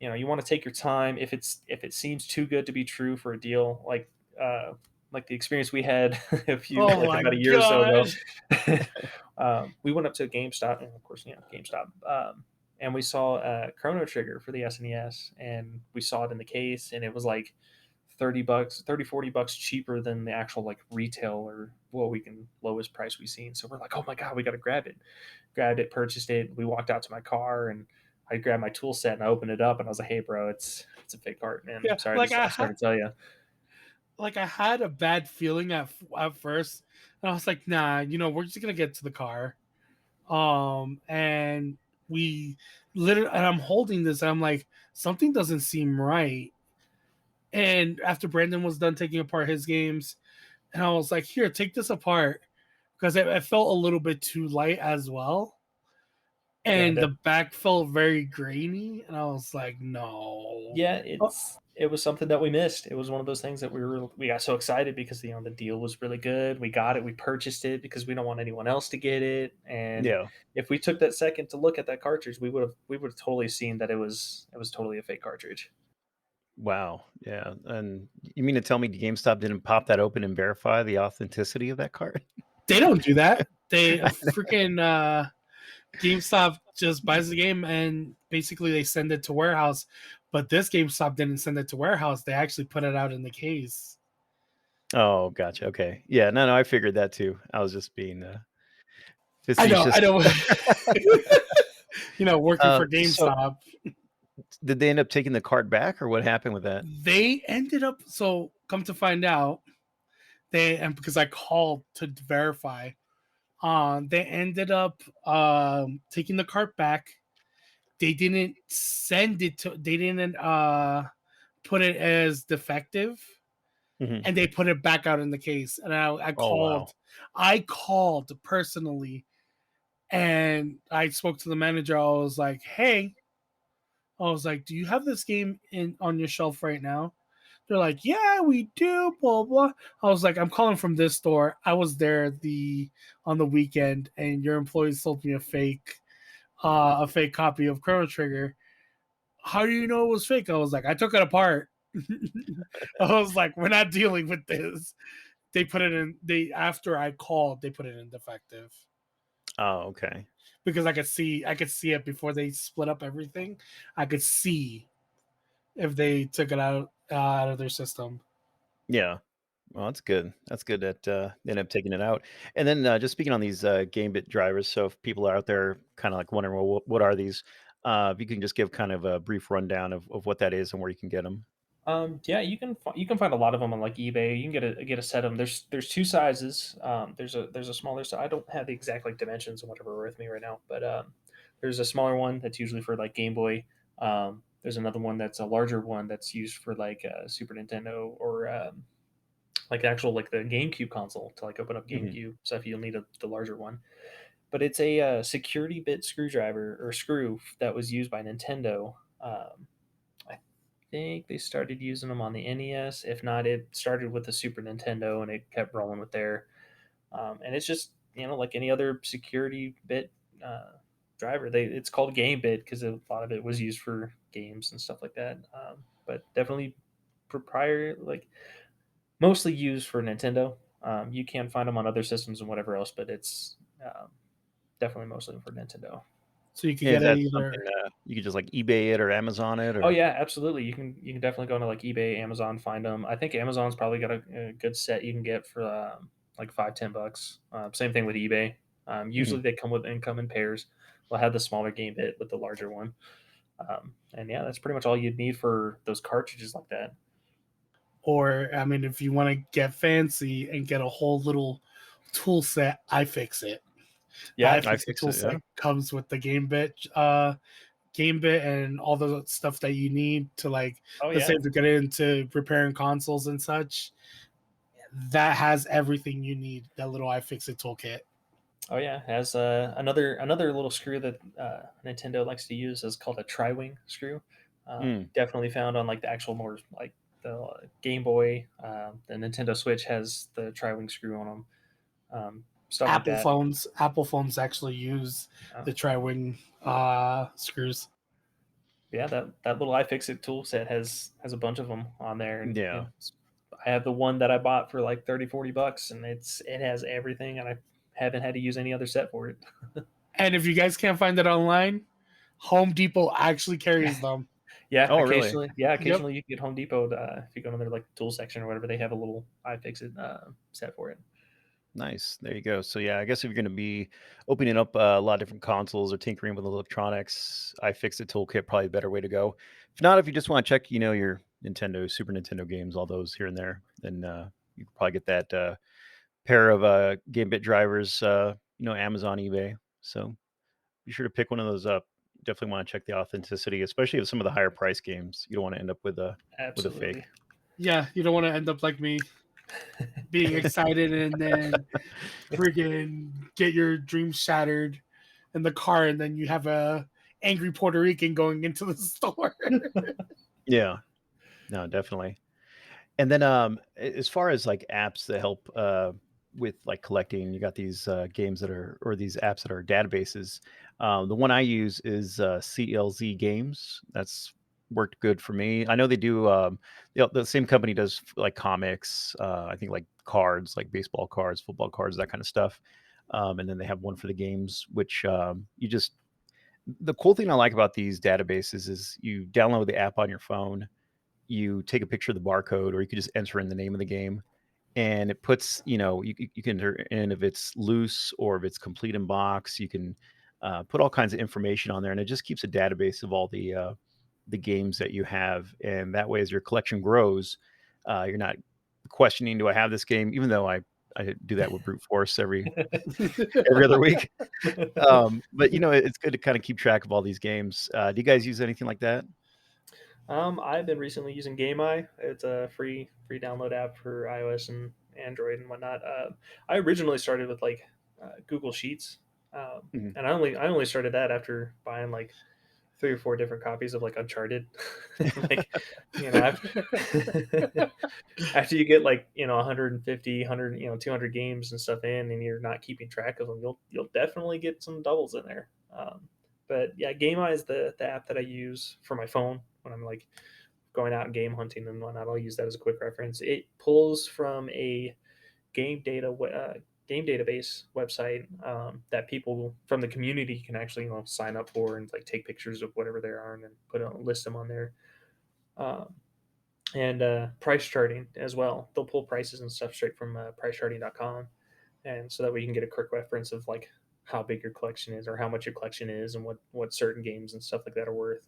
Speaker 2: You want to take your time. If it seems too good to be true for a deal, like the experience we had
Speaker 3: Oh
Speaker 2: like
Speaker 3: my
Speaker 2: about a year or so ago.
Speaker 3: gosh.
Speaker 2: We went up to GameStop, and of course, GameStop, and we saw a Chrono Trigger for the SNES, and we saw it in the case, and it was like $30, 30, $40 cheaper than the actual like retail or what we can lowest price we've seen. So we're like, oh my god, we got to grab it. Grabbed it, purchased it. We walked out to my car, and I grabbed my tool set and I opened it up, and I was like, hey bro, it's a fake cart, man.
Speaker 3: Yeah,
Speaker 2: Sorry, I'm sorry to tell you.
Speaker 3: I had a bad feeling at first, and I was like, nah, we're just gonna get to the car. And we literally, and I'm holding this, and I'm like, something doesn't seem right. And after Brandon was done taking apart his games, and I was like, here, take this apart, because it felt a little bit too light as well.
Speaker 2: Yeah,
Speaker 3: And the back felt very grainy, and I was like, no.
Speaker 2: yeah,
Speaker 3: Oh,
Speaker 2: it was something that we missed. It was one of those things that we got so excited because the deal was really good. We got it, we purchased it because we don't want anyone else to get it. And
Speaker 1: Yeah.
Speaker 2: if we took that second to look at that cartridge, we would have totally seen that it was totally a fake cartridge.
Speaker 1: Wow. Yeah. And you mean to tell me GameStop didn't pop that open and verify the authenticity of that card?
Speaker 3: they don't do that. They freaking GameStop just buys the game and basically they send it to warehouse. But this GameStop didn't send it to warehouse. They actually put it out in the case.
Speaker 1: Oh, gotcha. Okay. Yeah. No, I figured that too. I was just being
Speaker 3: I know,
Speaker 1: facetious.
Speaker 3: I know. Working for
Speaker 1: So
Speaker 3: GameStop.
Speaker 1: did they end up taking the card back, or what happened with that?
Speaker 3: They ended up, so come to find out, and because I called to verify, they ended up taking the cart back. They didn't they didn't put it as defective,
Speaker 1: Mhm.
Speaker 3: and they put it back out in the case. And
Speaker 1: Oh, wow.
Speaker 3: I called personally, and I spoke to the manager. I was like, "Hey," I was like, "Do you have this game in on your shelf right now?" They're like, yeah, we do, blah blah. I was like, I'm calling from this store. I was there on the weekend, and your employees sold me a fake copy of Chrono Trigger. How do you know it was fake? I was like, I took it apart. I was like, we're not dealing with this. They put it in. They after I called, they put it in defective
Speaker 1: Oh, okay.
Speaker 3: because I could see it before they split up everything. I could see if they took it out of their system.
Speaker 1: Yeah. Well, that's good. That's good that they ended up taking it out. And then just speaking on these Gamebit drivers, so if people are out there kind of like wondering, well, what are these? If you can just give kind of a brief rundown of what that is and where you can get them.
Speaker 2: Yeah, you can find a lot of them on like eBay. You can get a set of them. There's two sizes. There's a smaller size. I don't have the exact like dimensions and whatever are with me right now, but there's a smaller one that's usually for like Game Boy. There's another one that's a larger one that's used for like Super Nintendo or like actual like the GameCube console to like open up
Speaker 1: Hmm.
Speaker 2: GameCube stuff. You'll need the larger one, but it's a security bit screwdriver or screw that was used by Nintendo. I think they started using them on the NES. If not, it started with the Super Nintendo and it kept rolling with there. And it's just like any other security bit uh, driver. It's called game bit because a lot of it was used for games and stuff like that. But definitely proprietary, like mostly used for Nintendo. You can find them on other systems and whatever else, but it's definitely mostly for Nintendo.
Speaker 3: So you could
Speaker 1: Is
Speaker 3: get it
Speaker 1: that something
Speaker 3: either,
Speaker 1: you could just like eBay it or Amazon it
Speaker 2: Oh
Speaker 1: or?
Speaker 2: yeah, absolutely. You can definitely go into like eBay, Amazon, find them. I think Amazon's probably got a good set you can get for like 5-10 bucks. Same thing with eBay.
Speaker 1: Mhm.
Speaker 2: Usually they come in pairs. We'll have the smaller game bit with the larger one. And yeah, that's pretty much all you'd need for those cartridges like that.
Speaker 3: or I mean, if you want to get fancy and get a whole little tool set, iFixit. The
Speaker 2: Yeah.
Speaker 1: I
Speaker 3: iFixit
Speaker 1: fix
Speaker 3: tool
Speaker 1: it. Yeah.
Speaker 3: set comes with the game bit, and all the stuff that you need to like,
Speaker 2: Oh
Speaker 3: let's say
Speaker 2: yeah.
Speaker 3: if you get into repairing consoles and such. That has everything you need. That little iFixit toolkit.
Speaker 2: Oh yeah. Has another little screw that Nintendo likes to use is called a tri-wing screw.
Speaker 1: Mm.
Speaker 2: Definitely found on like the actual more like the Game Boy. The Nintendo Switch has the tri-wing screw on them. Stuff like that.
Speaker 3: Apple phones actually use
Speaker 2: Uh,
Speaker 3: the tri-wing screws.
Speaker 2: yeah, that little iFixit tool set has a bunch of them on there, and
Speaker 1: Yeah.
Speaker 2: I have the one that I bought for like 30-40 bucks, and it has everything, and I haven't had to use any other set for it.
Speaker 3: And if you guys can't find it online, Home Depot actually carries them.
Speaker 1: Oh, really?
Speaker 2: Yeah,
Speaker 3: Yep.
Speaker 2: occasionally you can get Home Depot. If you go to their like tool section or whatever, they have a little iFixit set for it.
Speaker 1: Nice. There you go. So yeah, I guess if you're going to be opening up a lot of different consoles or tinkering with electronics, iFixit toolkit probably a better way to go. If not, if you just want to check, your Nintendo, Super Nintendo games, all those here and there, then you can probably get that pair of game bit drivers, Amazon, eBay. So be sure to pick one of those up. Definitely want to check the authenticity, especially of some of the higher price games. You don't want to end up with a fake.
Speaker 2: Absolutely.
Speaker 3: Yeah, you don't want to end up like me, being excited and then freaking get your dreams shattered in the car, and then you have a angry Puerto Rican going into the store.
Speaker 1: Yeah. No, definitely. And then, as far as like apps that help with like collecting, you got these games that are or these apps that are databases. The one I use is CLZ Games. That's worked good for me. I know they do. The same company does like comics. I think like cards, like baseball cards, football cards, that kind of stuff. And then they have one for the games, which you just. The cool thing I like about these databases is you download the app on your phone, you take a picture of the barcode, or you could just enter in the name of the game, and it puts, you can enter in if it's loose or if it's complete in box. You can put all kinds of information on there, and it just keeps a database of all the games that you have. And that way, as your collection grows, you're not questioning, do I have this game? Even though I do that with brute force every other week. But it's good to kind of keep track of all these games. Do you guys use anything like that?
Speaker 2: I've been recently using GameEye. It's a free download app for iOS and Android and whatnot. I originally started with like Google Sheets,
Speaker 1: Mhm.
Speaker 2: and I only started that after buying like 3 or 4 different copies of like Uncharted. Like, after, after you get like 150, 100, 200 games and stuff in, and you're not keeping track of them, you'll definitely get some doubles in there. But yeah, Game Eye is the app that I use for my phone when I'm like going out and game hunting and whatnot. I'll use that as a quick reference. It pulls from a game data game database website that people from the community can actually sign up for and like take pictures of whatever they are and then list them on there. Um, and price charting as well. They'll pull prices and stuff straight from pricecharting.com, and so that way you can get a quick reference of like how big your collection is or how much your collection is and what certain games and stuff like that are worth.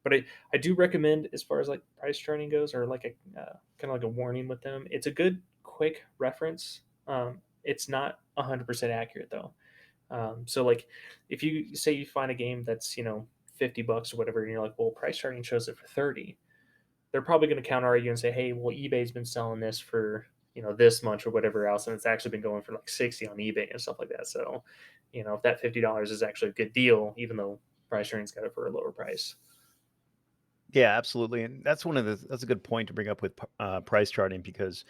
Speaker 2: But I do recommend, as far as like price charting goes, or like a kind of like a warning with them, it's a good quick reference. It's not 100% accurate though. So like if you say you find a game that's $50 or whatever, and you're like, well, price charting shows it for 30, they're probably going to counter argue and say, hey, well, eBay's been selling this for this much or whatever else, and it's actually been going for like 60 on eBay and stuff like that. So if that $50 is actually a good deal, even though price charting's got it for a lower price.
Speaker 1: Yeah, absolutely, and that's a good point to bring up with price charting, because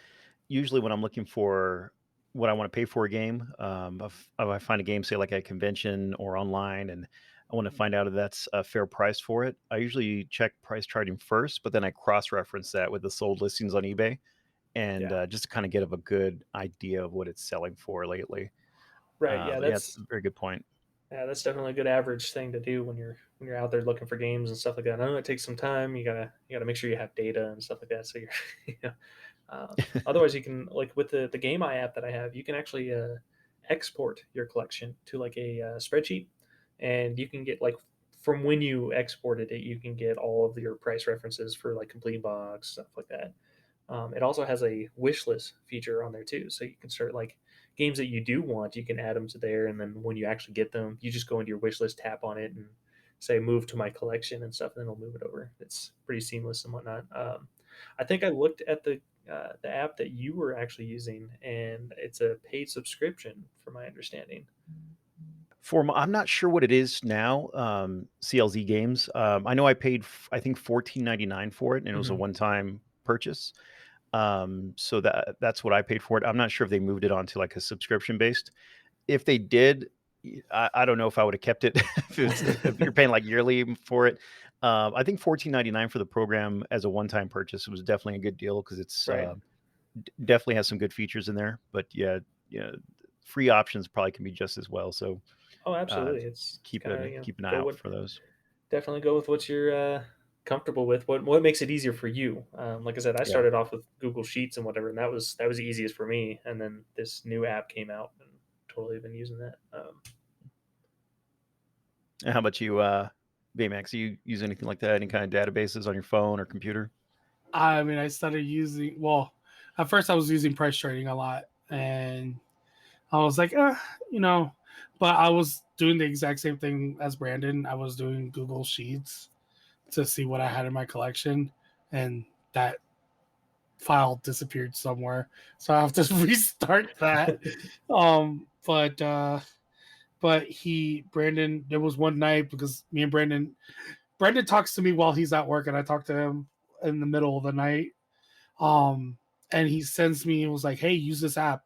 Speaker 1: usually when I'm looking for what I want to pay for a game, if I find a game, say like at a convention or online, and I want to find out if that's a fair price for it, I usually check price charting first, but then I cross reference that with the sold listings on eBay, and
Speaker 2: Yeah.
Speaker 1: just to kind of get a good idea of what it's selling for lately.
Speaker 2: Right. Yeah.
Speaker 1: But yeah, it's a very good point.
Speaker 2: That's definitely a good average thing to do when you're out there looking for games and stuff like that. I know it takes some time. You gotta make sure you have data and stuff like that. So you're, you know, otherwise you can, like with the Game Eye app that I have, you can actually export your collection to like a spreadsheet, and you can get like from when you exported it, you can get all of your price references for like complete box stuff like that. It also has a wish list feature on there too, so you can start like games that you do want, you can add them to there, and then when you actually get them, you just go into your wish list, tap on it, and say move to my collection and stuff, and then it'll move it over. It's pretty seamless and whatnot. I think I looked at the app that you were actually using, and it's a paid subscription, from my understanding.
Speaker 1: I'm not sure what it is now. CLZ Games. I know I paid I think 14.99 for it, and it was a
Speaker 2: Hmm.
Speaker 1: one-time purchase. So that's what I paid for it. I'm not sure if they moved it onto like a subscription based. If they did, I don't know if I would have kept it if you're paying like yearly for it. I think 14.99 for the program as a one-time purchase was definitely a good deal, because it's
Speaker 2: Right.
Speaker 1: definitely has some good features in there. But yeah, free options probably can be just as well. So
Speaker 2: Oh,
Speaker 1: uh,
Speaker 2: absolutely. It's
Speaker 1: keep
Speaker 2: kind of
Speaker 1: keep an eye
Speaker 2: go
Speaker 1: out
Speaker 2: what
Speaker 1: for those.
Speaker 2: definitely go with what you're comfortable with. What makes it easier for you? Like I said, I
Speaker 1: Yeah.
Speaker 2: started off with Google Sheets and whatever, and that was the easiest for me. And then this new app came out, and totally been using that.
Speaker 1: And how about you, Baymax? Do you use anything like that? Any kind of databases on your phone or computer?
Speaker 3: I mean, I started using, well, at first I was using price trading a lot, and I was like, you know, but I was doing the exact same thing as Brandon. I was doing Google Sheets to see what I had in my collection, and that file disappeared somewhere, so I have to restart that. But Brandon, there was one night because me and Brandon talks to me while he's at work, and I talk to him in the middle of the night. Um, and he sends me, it was like, hey, use this app.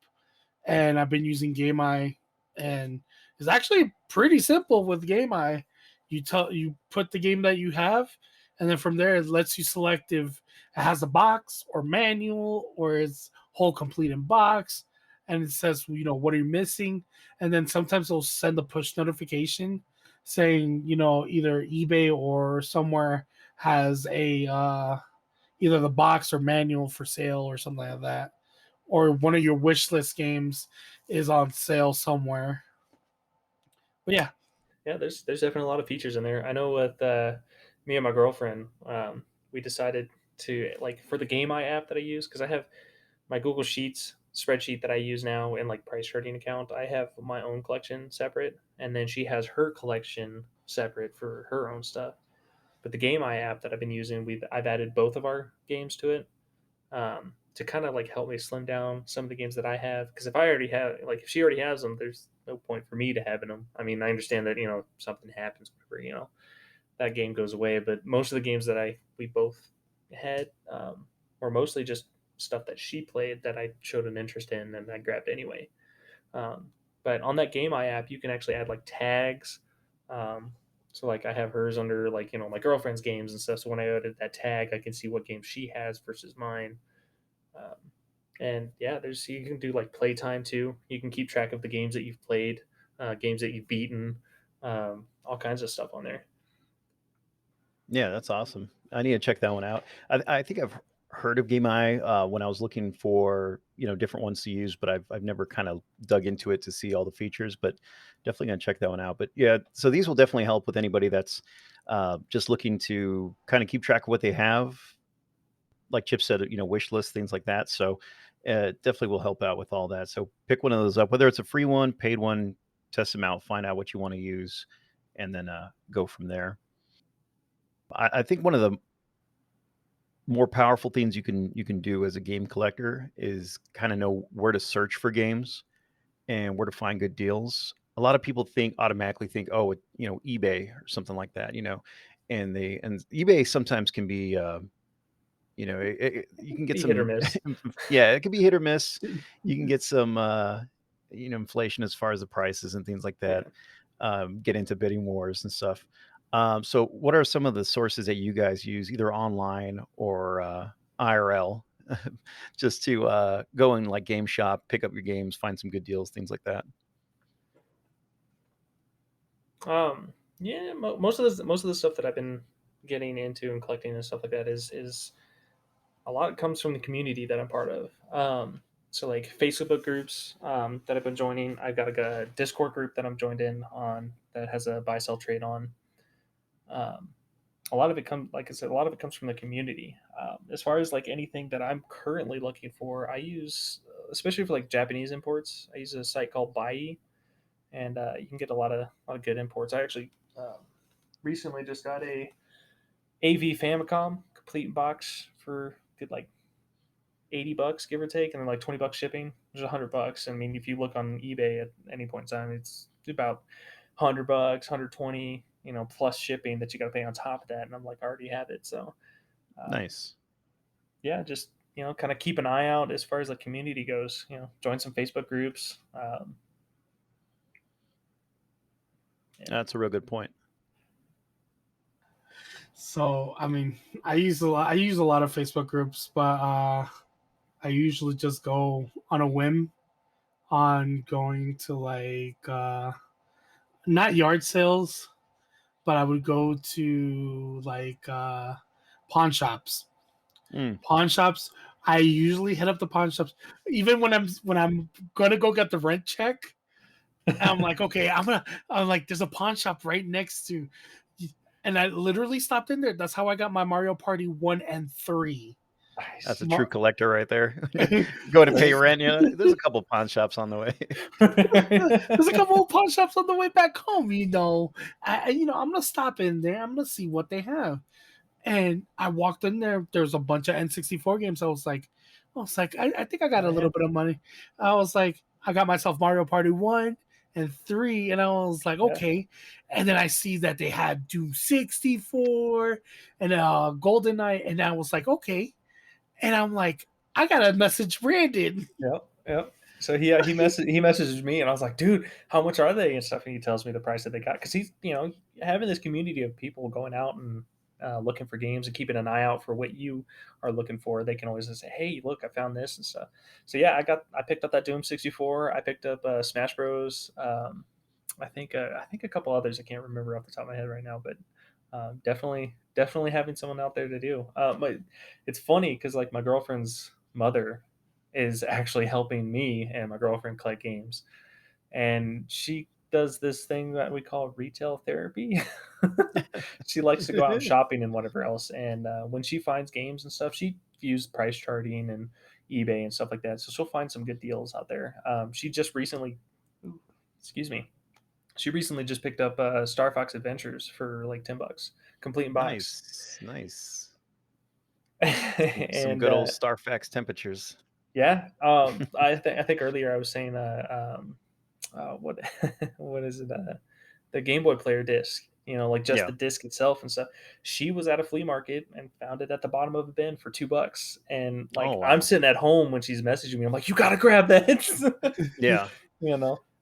Speaker 3: And I've been using Game Eye, and it's actually pretty simple with Game Eye. You put the game that you have, and then from there it lets you select if it has a box or manual or it's whole complete in box, and it says what are you missing, and then sometimes it'll send a push notification saying either eBay or somewhere has a either the box or manual for sale or something like that, or one of your wish list games is on sale somewhere. But yeah,
Speaker 2: Yeah, there's definitely a lot of features in there. I know with me and my girlfriend, we decided to like for the Game Eye app that I use, because I have my Google Sheets spreadsheet that I use now and like price charting account. I have my own collection separate, and then she has her collection separate for her own stuff. But the Game Eye app that I've been using, I've added both of our games to it, to kind of like help me slim down some of the games that I have. Because if I already have, like, if she already has them, there's no point for me to having them. I mean, I understand that something happens, whatever. that game goes away. But most of the games that we both had were mostly just stuff that she played that I showed an interest in and I grabbed anyway. Um, but on that Game Eye app, you can actually add like tags. Um, so like I have hers under like my girlfriend's games and stuff. So when I edit that tag, I can see what game she has versus mine. Um, and yeah, there's you can do like playtime too. You can keep track of the games that you've played, games that you've beaten, all kinds of stuff on there.
Speaker 1: Yeah, that's awesome. I need to check that one out. I think I've heard of Game Eye when I was looking for different ones to use, but I've never kind of dug into it to see all the features. But definitely gonna check that one out. But yeah, so these will definitely help with anybody that's just looking to kind of keep track of what they have, like Chip said, wish list things like that. So it definitely will help out with all that. So pick one of those up, whether it's a free one, paid one, test them out, find out what you want to use, and then go from there. I think one of the more powerful things you can do as a game collector is kind of know where to search for games and where to find good deals. A lot of people automatically think, oh, eBay or something like that, and eBay sometimes can be, you can get
Speaker 2: Be hit or
Speaker 1: some,
Speaker 2: miss.
Speaker 1: yeah, it can be hit or miss. You can get some, inflation as far as the prices and things like
Speaker 2: Yeah.
Speaker 1: that. Get into bidding wars and stuff. So, what are some of the sources that you guys use, either online or IRL, just to go and like game shop, pick up your games, find some good deals, things like that?
Speaker 2: Yeah, most of the stuff that I've been getting into and collecting and stuff like that is a lot comes from the community that I'm part of. So like Facebook groups that I've been joining. I've got a Discord group that I'm joined in on that has a buy sell trade on. Um, a lot of it comes, like I said, a lot of it comes from the community. As far as like anything that I'm currently looking for, I use, especially for like Japanese imports, I use a site called Bai, and you can get a lot of good imports. I actually recently just got a AV Famicom complete box for good like $80, give or take, and then like $20 shipping, which is $100. I mean, if you look on eBay at any point in time, it's about $100, 120, plus shipping that you got to pay on top of that. And I'm like, I already have it. So, um,
Speaker 1: Nice.
Speaker 2: yeah, just, kind of keep an eye out as far as the community goes, join some Facebook groups. Yeah.
Speaker 1: That's a real good point.
Speaker 3: So I mean, I use a lot of Facebook groups, but I usually just go on a whim on going to like not yard sales, but I would go to like pawn shops.
Speaker 1: Mm.
Speaker 3: Pawn shops. I usually hit up the pawn shops, even when I'm gonna go get the rent check. I'm like, okay, I'm like, there's a pawn shop right next to, and I literally stopped in there. That's how I got my Mario Party 1 and 3.
Speaker 1: That's
Speaker 2: Nice.
Speaker 1: a true collector right there. Go to pay rent. There's a couple pawn shops on the way.
Speaker 3: There's a couple of pawn shops on the way back home. I'm gonna stop in there. I'm gonna see what they have. And I walked in there. There's a bunch of N64 games. I think I got a little bit of money. I was like, I got myself Mario Party 1 and 3, and I was like,
Speaker 2: Yeah.
Speaker 3: okay. And then I see that they had Doom 64 and Golden Knight, and I was like, okay. And I'm like, I gotta message Brandon.
Speaker 2: Yep. Yep. So he messages me and I was like, dude, how much are they and stuff? And he tells me the price that they got because he's having this community of people going out and looking for games and keeping an eye out for what you are looking for. They can always just say, hey, look, I found this and stuff. So yeah, I picked up that Doom 64. I picked up Smash Bros. I think a couple others I can't remember off the top of my head right now, but definitely having someone out there to do. But it's funny because like my girlfriend's mother is actually helping me and my girlfriend collect games, and she does this thing that we call retail therapy. She likes to go out and shopping and whatever else, and when she finds games and stuff, she views price charting and eBay and stuff like that. So she'll find some good deals out there. She just recently, excuse me, she recently just picked up Star Fox Adventures for like $10, complete in box.
Speaker 1: Nice, nice. Some
Speaker 2: And
Speaker 1: good old Starfax temperatures.
Speaker 2: yeah, I think earlier I was saying what what is it? The Game Boy player disc. like just
Speaker 1: Yeah.
Speaker 2: the disc itself and stuff. She was at a flea market and found it at the bottom of a bin for $2. And like,
Speaker 1: Oh,
Speaker 2: I'm
Speaker 1: wow.
Speaker 2: sitting at home when she's messaging me. I'm like, you got to grab that.
Speaker 1: Yeah.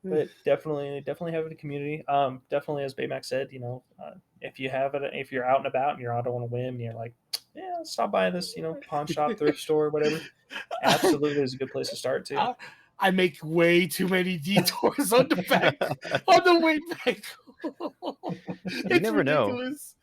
Speaker 2: But definitely having a community. Definitely, as Baymax said, if you're out and about and you're out on a whim, and you're like, yeah, stop by this, pawn shop, thrift store, whatever. Absolutely is a good place to start too.
Speaker 3: I make way too many detours on the way back. It's
Speaker 1: never know.
Speaker 3: ridiculous.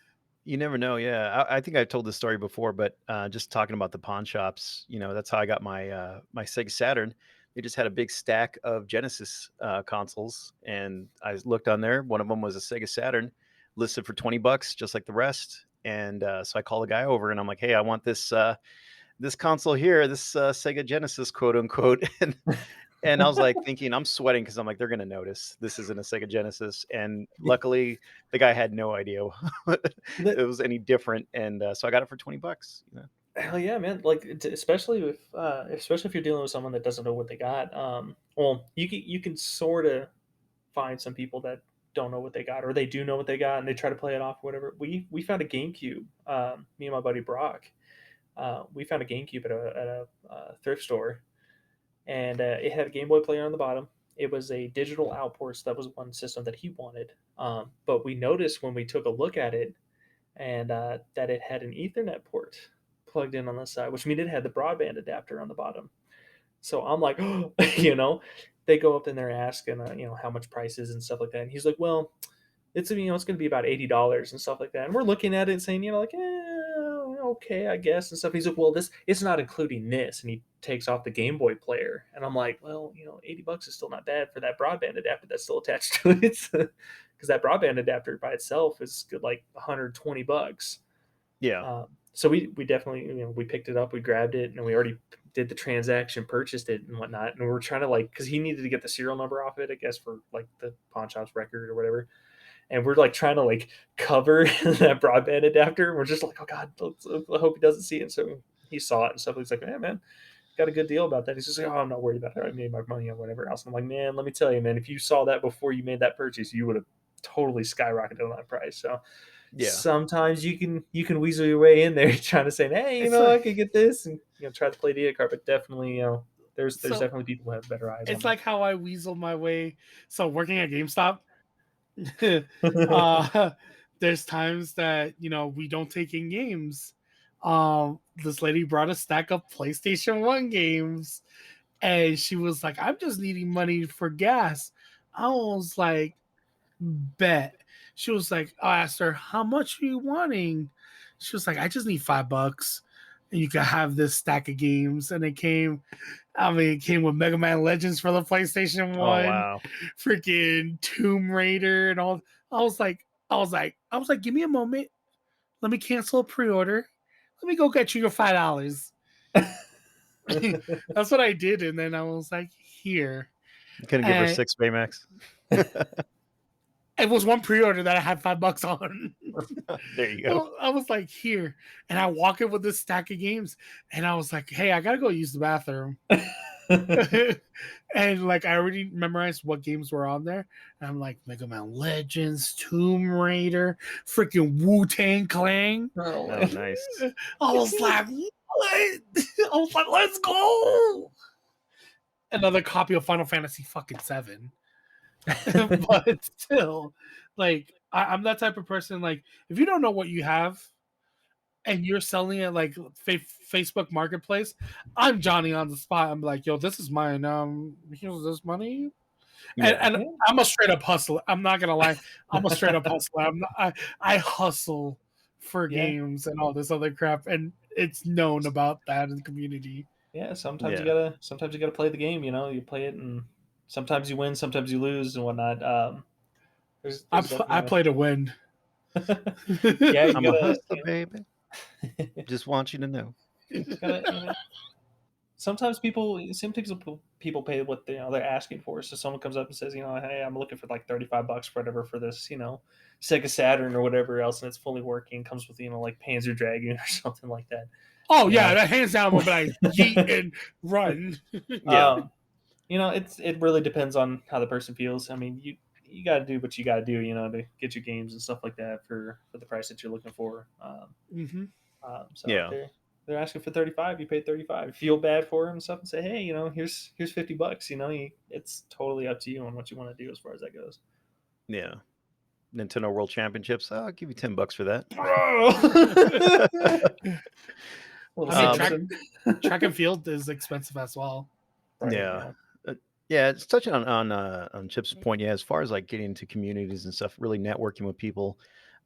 Speaker 1: You never know. Yeah. I think I've told this story before, but just talking about the pawn shops, that's how I got my Sega Saturn. They just had a big stack of Genesis consoles, and I looked on there. One of them was a Sega Saturn, listed for $20, just like the rest. And so I call the guy over, and I'm like, "Hey, I want this console here, this Sega Genesis, quote unquote." And I was like thinking, I'm sweating because I'm like, they're gonna notice this isn't a Sega Genesis. And luckily, the guy had no idea it was any different, and so I got it for $20.
Speaker 2: Hell yeah, man! Like especially if you're dealing with someone that doesn't know what they got. Well, you can sort of find some people that don't know what they got, or they do know what they got and they try to play it off, or whatever. We found a GameCube. Me and my buddy Brock. We found a GameCube at a thrift store, and it had a Game Boy player on the bottom. It was a digital output, so that was one system that he wanted. But we noticed when we took a look at it, and that it had an Ethernet port plugged in on the side, which means it had the broadband adapter on the bottom. So I'm like, they go up in there asking, how much prices and stuff like that. And he's like, well, it's going to be about $80 and stuff like that. And we're looking at it and saying, like, okay, I guess and stuff. He's like, well, it's not including this. And he takes off the Game Boy player. And I'm like, well, $80 is still not bad for that broadband adapter that's still attached to it. Because that broadband adapter by itself is good, like $120.
Speaker 1: Yeah.
Speaker 2: So we definitely, we picked it up, we grabbed it, and we already did the transaction, purchased it and whatnot. And we were trying to because he needed to get the serial number off it, I guess, for like the pawn shop's record or whatever. And we're like trying to cover that broadband adapter. We're just like, oh God, I hope he doesn't see it. So he saw it and stuff. He's like, yeah, man, got a good deal about that. He's just like, oh, I'm not worried about it. I made my money on whatever else. And I'm like, man, let me tell you, man, if you saw that before you made that purchase, you would have totally skyrocketed on that price. So
Speaker 1: Yeah.
Speaker 2: sometimes you can weasel your way in there trying to say, hey, I could get this, and try to play the card. But definitely, there's definitely people who have better eyes.
Speaker 3: It's like how I weasel my way. So working at GameStop, there's times that we don't take in games. This lady brought a stack of PlayStation 1 games, and she was like, I'm just needing money for gas. I was like, bet. She was like, I asked her, how much are you wanting? She was like, I just need $5 and you can have this stack of games. And it came with Mega Man Legends for the PlayStation 1,
Speaker 1: Oh, wow.
Speaker 3: freaking Tomb Raider and all. I was like, give me a moment. Let me cancel a pre-order. Let me go get you your $5. That's what I did. And then I was like, here.
Speaker 1: You couldn't give her 6 Baymax.
Speaker 3: It was one pre-order that I had $5 on.
Speaker 1: There you go.
Speaker 3: I was like, here. And I walk in with this stack of games. And I was like, hey, I got to go use the bathroom. And I already memorized what games were on there. And I'm like, Mega Man Legends, Tomb Raider, freaking Wu-Tang Clan.
Speaker 1: Oh, nice.
Speaker 3: I was like, what? I was like, let's go. Another copy of Final Fantasy fucking 7. But still, I'm that type of person. If you don't know what you have and you're selling it Facebook Marketplace, I'm Johnny on the spot. I'm like, yo, this is mine. Here's this money. Yeah. And I'm a straight up hustler. I'm not gonna lie. I'm a straight up hustler. I hustle for games and all this other crap, and it's known about that in the community.
Speaker 2: Yeah, sometimes you gotta play the game. You play it and. Sometimes you win, sometimes you lose, and whatnot.
Speaker 3: I play to win.
Speaker 2: Yeah,
Speaker 1: I'm a hustler, baby. Just want you to know.
Speaker 2: Sometimes people pay what they're asking for. So someone comes up and says, hey, I'm looking for $35 for whatever for this, Sega Saturn or whatever else, and it's fully working. Comes with Panzer Dragoon or something like that.
Speaker 3: Oh yeah, that hands down when I yeet and run.
Speaker 2: Yeah. It really depends on how the person feels. I mean, you got to do what you got to do, to get your games and stuff like that for the price that you're looking for.
Speaker 3: Mm-hmm.
Speaker 2: So
Speaker 1: Yeah.
Speaker 2: they're asking for 35, you pay 35. Feel bad for them and stuff, and say, hey, here's $50. It's totally up to you on what you want to do as far as that goes.
Speaker 1: Yeah. Nintendo World Championships. I'll give you $10 for that.
Speaker 2: Bro, little
Speaker 3: I mean,
Speaker 2: Simpson.
Speaker 3: track and field is expensive as well.
Speaker 2: Right?
Speaker 1: Yeah.
Speaker 2: Yeah.
Speaker 1: Yeah, it's touching on Chip's point. Yeah, as far as like getting into communities and stuff, really networking with people.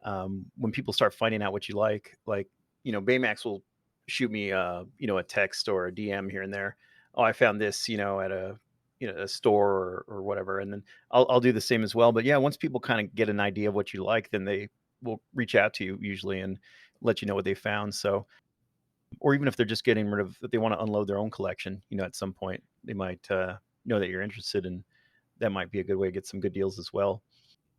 Speaker 1: When people start finding out what you like Baymax will shoot me a text or a DM here and there. Oh, I found this, at a store or whatever, and then I'll do the same as well. But yeah, once people kind of get an idea of what you like, then they will reach out to you usually and let you know what they found. So, or even if they're just getting rid of, if they want to unload their own collection, at some point they might know that you're interested, and that might be a good way to get some good deals as well.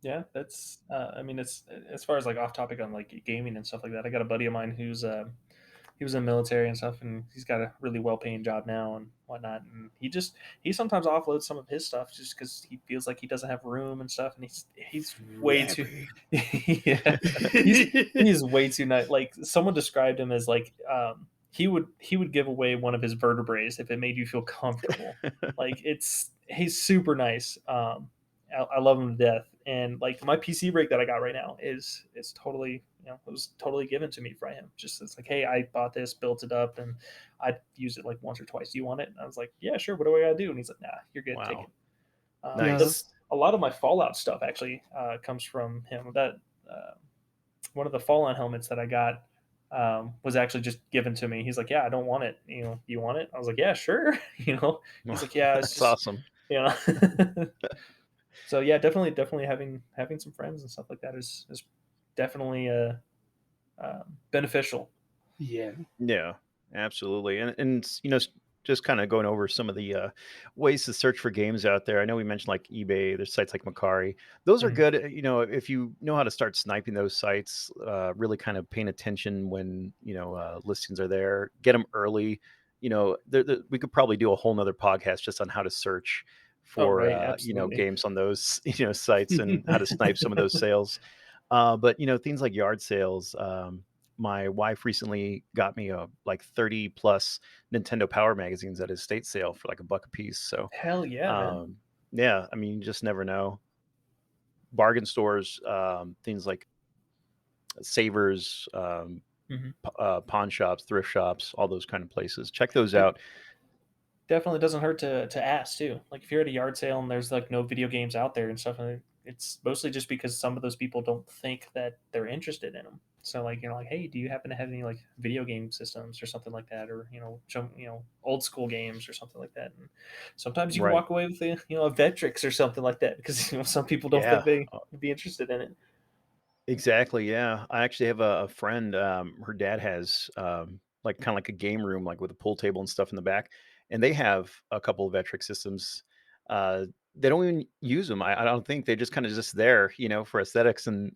Speaker 2: Yeah, that's. I mean, it's as far as like off topic on like gaming and stuff like that. I got a buddy of mine who's he was in the military and stuff, and he's got a really well paying job now and whatnot. And he sometimes offloads some of his stuff just because he feels like he doesn't have room and stuff. And he's way too yeah, he's way too nice. Like someone described him as like he would give away one of his vertebrae if it made you feel comfortable. Like he's super nice. I love him to death. And like my PC rig that I got right now is totally, it was totally given to me by him. Just it's like, hey, I bought this, built it up, and I used it like once or twice. Do you want it? And I was like, yeah, sure. What do I gotta do? And he's like, nah, you're good. Take
Speaker 1: Wow.
Speaker 2: it.
Speaker 1: Nice.
Speaker 2: A lot of my Fallout stuff actually comes from him. That one of the Fallout helmets that I got was actually just given to me. He's like, yeah, I don't want it. You want it? I was like, yeah, sure. He's like, yeah, it's
Speaker 1: That's
Speaker 2: just
Speaker 1: awesome.
Speaker 2: you know. So yeah, definitely having some friends and stuff like that is definitely beneficial.
Speaker 3: Yeah.
Speaker 1: Yeah, absolutely. And just kind of going over some of the ways to search for games out there. I know we mentioned like eBay. There's sites like Macari. Those are
Speaker 2: Mhm.
Speaker 1: good. If you know how to start sniping those sites, really kind of paying attention when listings are there. Get them early. We could probably do a whole nother podcast just on how to search
Speaker 2: Oh
Speaker 1: for
Speaker 2: right, absolutely.
Speaker 1: games on those sites and how to snipe some of those sales. But things like yard sales. My wife recently got me a like 30 plus Nintendo Power magazines at a estate sale for like $1 a piece. So,
Speaker 2: Hell yeah, man.
Speaker 1: um, yeah, I mean, you just never know. Bargain stores, things like Savers,
Speaker 2: Hmm.
Speaker 1: pawn shops, thrift shops, all those kind of places. Check those
Speaker 2: It
Speaker 1: out.
Speaker 2: definitely doesn't hurt to ask too. Like if you're at a yard sale and there's like no video games out there and stuff, and it's mostly just because some of those people don't think that they're interested in them. So like like, hey, do you happen to have any like video game systems or something like that, or some old school games or something like that? And sometimes you can
Speaker 1: Right.
Speaker 2: walk away with a Vectrix or something like that because some people don't think
Speaker 1: Yeah.
Speaker 2: they would be interested in it.
Speaker 1: Exactly. Yeah, I actually have a friend. Her dad has like kind of like a game room, like with a pool table and stuff in the back, and they have a couple of Vectric systems. Uh, they don't even use them. I don't think they're just there, for aesthetics. And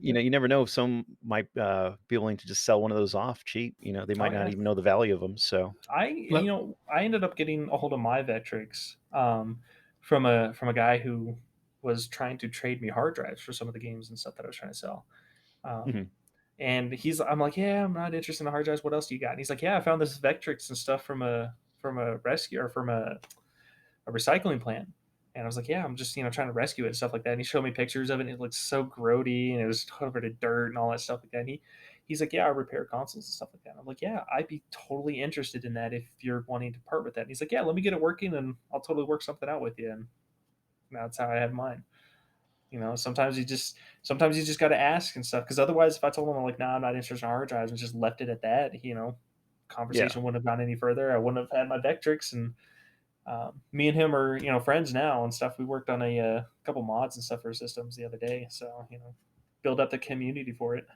Speaker 1: you never know. Some might be willing to just sell one of those off cheap. They
Speaker 2: Oh
Speaker 1: might not
Speaker 2: yeah.
Speaker 1: even know the value of them. So,
Speaker 3: Let,
Speaker 2: I ended up getting a hold of my Vectrix from a guy who was trying to trade me hard drives for some of the games and stuff that I was trying to sell. Um,
Speaker 1: mhm.
Speaker 2: and I'm like, yeah, I'm not interested in the hard drives. What else do you got? And he's like, yeah, I found this Vectrix and stuff from a rescue or from a recycling plant. And I was like, yeah, I'm just trying to rescue it and stuff like that. And he showed me pictures of it. And it looked so grody and it was covered in dirt and all that stuff like that. And he's like, yeah, I repair consoles and stuff like that. And I'm like, yeah, I'd be totally interested in that if you're wanting to part with that. And he's like, yeah, let me get it working and I'll totally work something out with you. And that's how I had mine. Sometimes you just got to ask and stuff because otherwise, if I told him I'm like, nah, I'm not interested in hard drives and just left it at that,
Speaker 1: Yeah.
Speaker 2: conversation wouldn't have gone any further. I wouldn't have had my Vectrix, and me and him are friends now and stuff. We worked on a couple mods and stuff for systems the other day, so build up the community for it.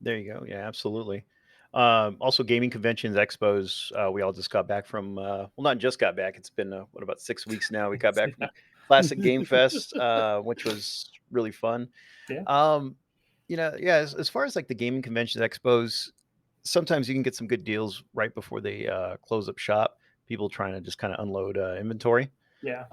Speaker 1: There you go. Yeah, absolutely. Also, gaming conventions, expos. We all just got back from. Well, not just got back. It's been what, about 6 weeks now. We got back from Classic Game Fest, which was really fun.
Speaker 2: Yeah,
Speaker 1: Um, yeah. As far as like the gaming conventions, expos, sometimes you can get some good deals right before they close up shop. People trying to just kind of unload inventory.
Speaker 2: yeah.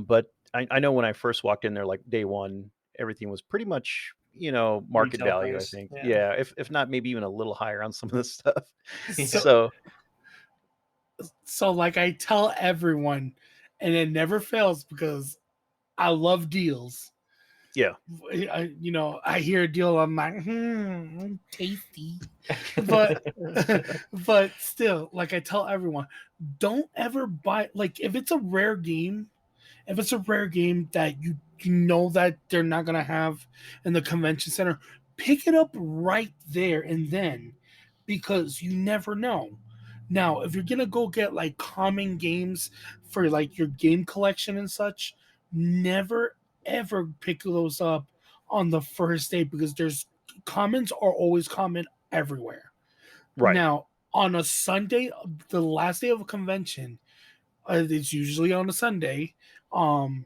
Speaker 1: But I know when I first walked in there, like day one, everything was pretty much, market
Speaker 2: Retail
Speaker 1: value, I
Speaker 2: price.
Speaker 1: think.
Speaker 2: Yeah.
Speaker 1: Yeah, if not maybe even a little higher on some of the stuff.
Speaker 3: So,
Speaker 2: Yeah.
Speaker 1: So,
Speaker 3: like I tell everyone, and it never fails because I love deals.
Speaker 1: yeah.
Speaker 3: I hear a deal, I'm like, tasty. But but still, like I tell everyone, don't ever buy, like, if it's a rare game that you know that they're not gonna have in the convention center, pick it up right there and then, because you never know. Now, if you're gonna go get like common games for like your game collection and such, never ever pick those up on the first day, because there's commons are always common everywhere.
Speaker 1: Right.
Speaker 3: Now, on a Sunday, the last day of a convention, it's usually on a Sunday. Um,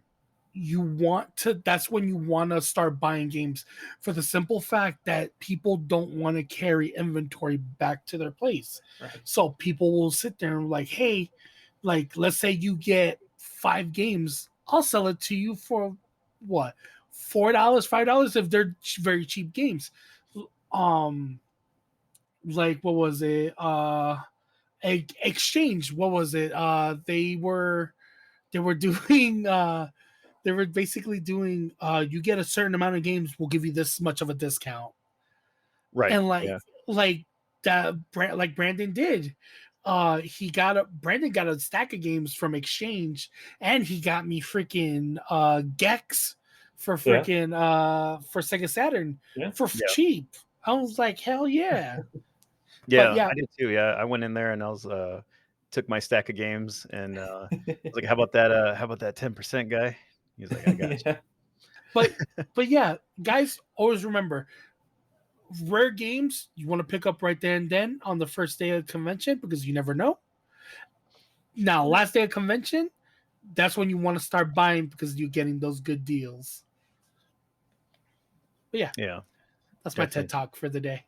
Speaker 3: that's when you want to start buying games, for the simple fact that people don't want to carry inventory back to their place.
Speaker 2: Right.
Speaker 3: So people will sit there and like, hey, like let's say you get 5 games, I'll sell it to you for what, $4, $5 if they're very cheap games. Um, like what was it? Exchange. What was it? They were doing they were basically doing you get a certain amount of games, we'll give you this much of a discount.
Speaker 1: Right.
Speaker 3: And
Speaker 1: Yeah.
Speaker 3: like that like Brandon did. Brandon got a stack of games from Exchange, and he got me freaking Gex for
Speaker 2: Yeah.
Speaker 3: freaking for Sega Saturn
Speaker 2: Yeah.
Speaker 3: for
Speaker 1: Yeah.
Speaker 3: cheap. I was like, hell yeah. But
Speaker 1: Yeah,
Speaker 3: yeah,
Speaker 1: I did too. Yeah, I went in there and I was took my stack of games and I was like, how about that 10% guy? He's like, I got you.
Speaker 2: Yeah.
Speaker 3: but yeah, guys, always remember, rare games you want to pick up right there and then on the first day of the convention, because you never know. Now, last day of convention, that's when you want to start buying, because you're getting those good deals. But yeah,
Speaker 1: Yeah,
Speaker 3: that's my TED
Speaker 1: definitely.
Speaker 3: talk for the day.